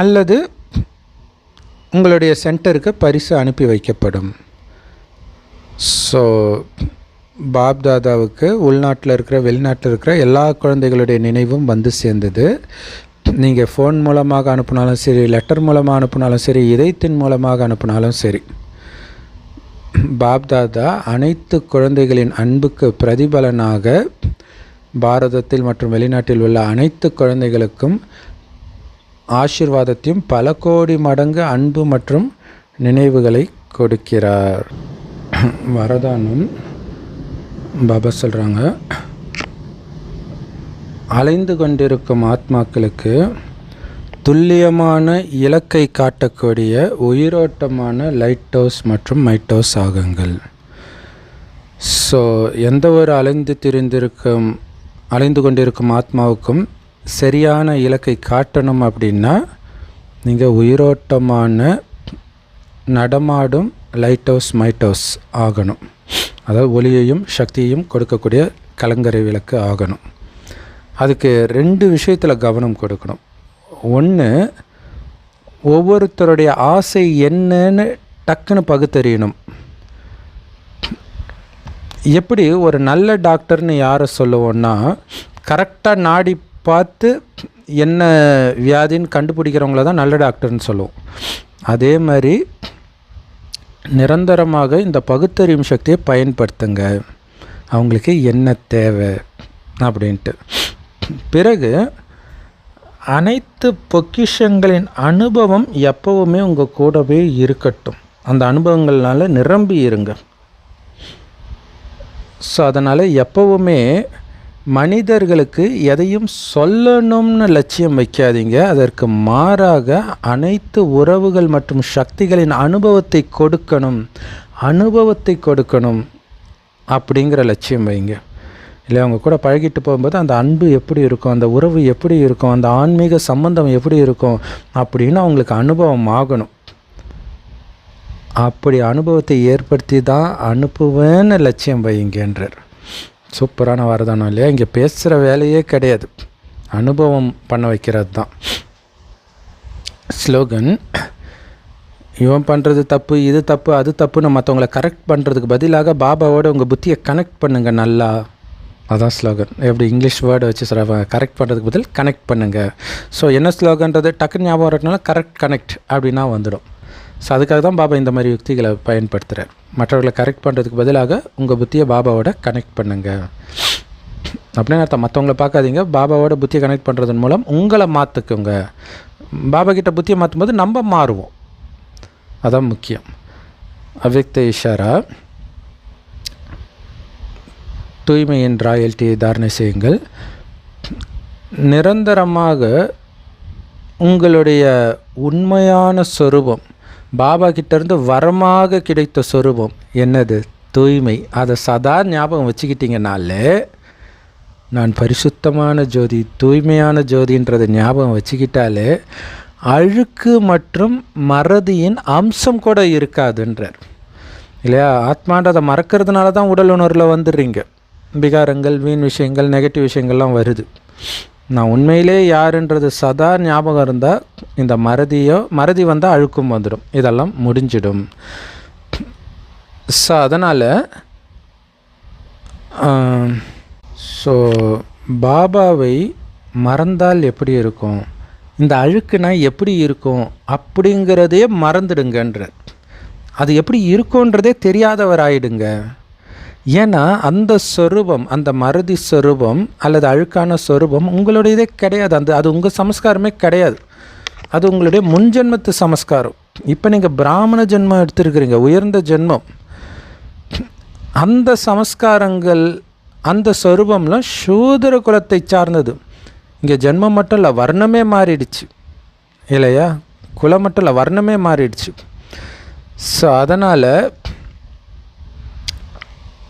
அல்லது உங்களுடைய சென்டருக்கு பரிசு அனுப்பி வைக்கப்படும். ஸோ பாப்தாதாவுக்கு உள்நாட்டில் இருக்கிற வெளிநாட்டில் இருக்கிற எல்லா குழந்தைகளுடைய நினைவும் வந்து சேர்ந்தது. நீங்கள் ஃபோன் மூலமாக அனுப்பினாலும் சரி, லெட்டர் மூலமாக அனுப்பினாலும் சரி, இதயத்தின் மூலமாக அனுப்பினாலும் சரி, பாப்தாதா அனைத்து குழந்தைகளின் அன்புக்கு பிரதிபலனாக பாரதத்தில் மற்றும் வெளிநாட்டில் உள்ள அனைத்து குழந்தைகளுக்கும் ஆசீர்வாதத்தையும் பல கோடி மடங்கு அன்பு மற்றும் நினைவுகளை கொடுக்கிறார். வரதானம் பாபா சொல்கிறாங்க, அலைந்து கொண்டிருக்கும் ஆத்மாக்களுக்கு துல்லியமான இலக்கை காட்டக்கூடிய உயிரோட்டமான லைட் ஹவுஸ் மற்றும் மைட் ஹவுஸ் ஆகுங்கள். ஸோ எந்த ஒரு அலைந்து கொண்டிருக்கும் ஆத்மாவுக்கும் சரியான இலக்கை காட்டணும் அப்படின்னா நீங்கள் உயிரோட்டமான நடமாடும் லைட் ஹவுஸ் மைட் ஹவுஸ் ஆகணும். அதாவது ஒளியையும் சக்தியையும் கொடுக்கக்கூடிய கலங்கரை விளக்கு ஆகணும். அதுக்கு 2 விஷயத்தில் கவனம் கொடுக்கணும். ஒன்று, ஒவ்வொருத்தருடைய ஆசை என்னன்னு டக்குன்னு பகுத்தறியணும். எப்படி ஒரு நல்ல டாக்டர்னு யாரை சொல்லுவோன்னா, கரெக்டாக நாடி பார்த்து என்ன வியாதின்னு கண்டுபிடிக்கிறவங்கள தான் நல்ல டாக்டர்னு சொல்லுவோம். அதே மாதிரி நிரந்தரமாக இந்த பகுத்தறியும் சக்தியை பயன்படுத்துங்க, அவங்களுக்கு என்ன தேவை அப்படின்ட்டு. பிறகு அனைத்து பொக்கிஷங்களின் அனுபவம் எப்போவுமே உங்கள் கூடவே இருக்கட்டும். அந்த அனுபவங்கள்னால நிரம்பி இருங்க. ஸோ அதனால் எப்போவுமே மனிதர்களுக்கு எதையும் சொல்லணும்னு லட்சியம் வைக்காதீங்க. அதற்கு மாறாக அனைத்து உறவுகள் மற்றும் சக்திகளின் அனுபவத்தை கொடுக்கணும் அப்படிங்கிற லட்சியம் வைங்க. இல்லை அவங்க கூட பழகிட்டு போகும்போது அந்த அன்பு எப்படி இருக்கும், அந்த உறவு எப்படி இருக்கும், அந்த ஆன்மீக சம்பந்தம் எப்படி இருக்கும் அப்படின்னு அவங்களுக்கு அனுபவம் ஆகணும். அப்படி அனுபவத்தை ஏற்படுத்தி தான் அனுப்புவேன்னு லட்சியம் வைங்கன்றார். சூப்பரான வரதானம் இல்லையா? இங்கே பேசுகிற வேலையே கிடையாது, அனுபவம் பண்ண வைக்கிறது தான். ஸ்லோகன், இவன் பண்ணுறது தப்பு, இது தப்பு, அது தப்புன்னு மற்றவங்களை கரெக்ட் பண்ணுறதுக்கு பதிலாக பாபாவோட உங்கள் புத்தியை கனெக்ட் பண்ணுங்கள் நல்லா. அதான் ஸ்லோகன். எப்படி இங்கிலீஷ் வேர்டை வச்சு சொல்கிறாங்க, கரெக்ட் பண்ணுறதுக்கு பதில் கனெக்ட் பண்ணுங்கள். ஸோ என்ன ஸ்லோகன்றது டக்குன்னு ஞாபகம் வரதுனால கனெக்ட் அப்படின்னா வந்துடும். ஸோ அதுக்காக தான் பாபா இந்த மாதிரி யுக்திகளை பயன்படுத்துகிறார். மற்றவர்களை கரெக்ட் பண்ணுறதுக்கு பதிலாக உங்கள் புத்தியை பாபாவோட கனெக்ட் பண்ணுங்கள் அப்படின்னு அர்த்தம். மற்றவங்களை பார்க்காதீங்க, பாபாவோட புத்தியை கனெக்ட் பண்ணுறதன் மூலம் உங்களை மாற்றுக்குங்க. பாபா கிட்ட புத்தியை மாற்றும் போது நம்ம மாறுவோம், அதான் முக்கியம். அவ்யக்த இஷாரா, தூய்மையின் ராயல்ட்டியை தாரணை செய்யுங்கள். நிரந்தரமாக உங்களுடைய உண்மையான சொரூபம், பாபா கிட்டேருந்து வரமாக கிடைத்த சொரூபம் என்னது? தூய்மை. அதை சதா ஞாபகம் வச்சுக்கிட்டிங்கனாலே, நான் பரிசுத்தமான ஜோதி, தூய்மையான ஜோதின்றதை ஞாபகம் வச்சுக்கிட்டாலே அழுக்கு மற்றும் மறதியின் அம்சம் கூட இருக்காதுன்றார் இல்லையா? ஆத்மான்றதை மறக்கிறதுனால தான் உடல் உணர்வில் வந்துடுறீங்க. விகாரங்கள், வீண் விஷயங்கள், நெகட்டிவ் விஷயங்கள்லாம் வருது. நான் உண்மையிலே யாருன்றது சதா ஞாபகம் இருந்தால் இந்த மறதி வந்தால் அழுக்கும் வந்துடும், இதெல்லாம் முடிஞ்சிடும். ஸோ அதனால் பாபாவை மறந்தால் எப்படி இருக்கும், இந்த அழுக்குனா எப்படி இருக்கும் அப்படிங்கிறதே மறந்துடுங்கன்ற. அது எப்படி இருக்குன்றதே தெரியாதவராயிடுங்க. ஏன்னா அந்த சொரூபம், அந்த மறதி சொரூபம் அல்லது அழுக்கான சொரூபம் உங்களுடையதே கிடையாது. அது உங்கள் சமஸ்காரமே கிடையாது. அது உங்களுடைய முன்ஜென்மத்து சமஸ்காரம். இப்போ நீங்கள் பிராமண ஜென்மம் எடுத்துருக்கிறீங்க, உயர்ந்த ஜென்மம். அந்த சமஸ்காரங்கள், அந்த சொரூபம்லாம் சூதர குலத்தை சார்ந்தது. இங்கே ஜென்மம் மட்டும் இல்லை, வர்ணமே மாறிடுச்சு இல்லையா? குலம் மட்டும் இல்லை, வர்ணமே மாறிடுச்சு. ஸோ அதனால்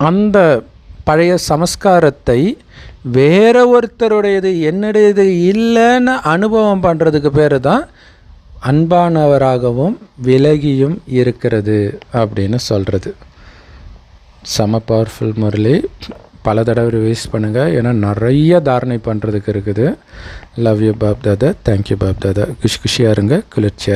அந்த பழைய சமஸ்காரத்தை வேற ஒருத்தருடையது என்னுடையது இல்லைன்னு அனுபவம் பண்ணுறதுக்கு பேர் தான் அன்பானவராகவும் விலகியும் இருக்கிறது அப்படின்னு சொல்கிறது. செம பவர்ஃபுல் முரளி. பல தடவை ரிவைஸ் பண்ணுங்கள், ஏன்னா நிறைய தாரணை பண்ணுறதுக்கு இருக்குது. Love you Bap Dada. Thank you Bap Dada. குஷியாக இருங்க, குளிர்ச்சியாக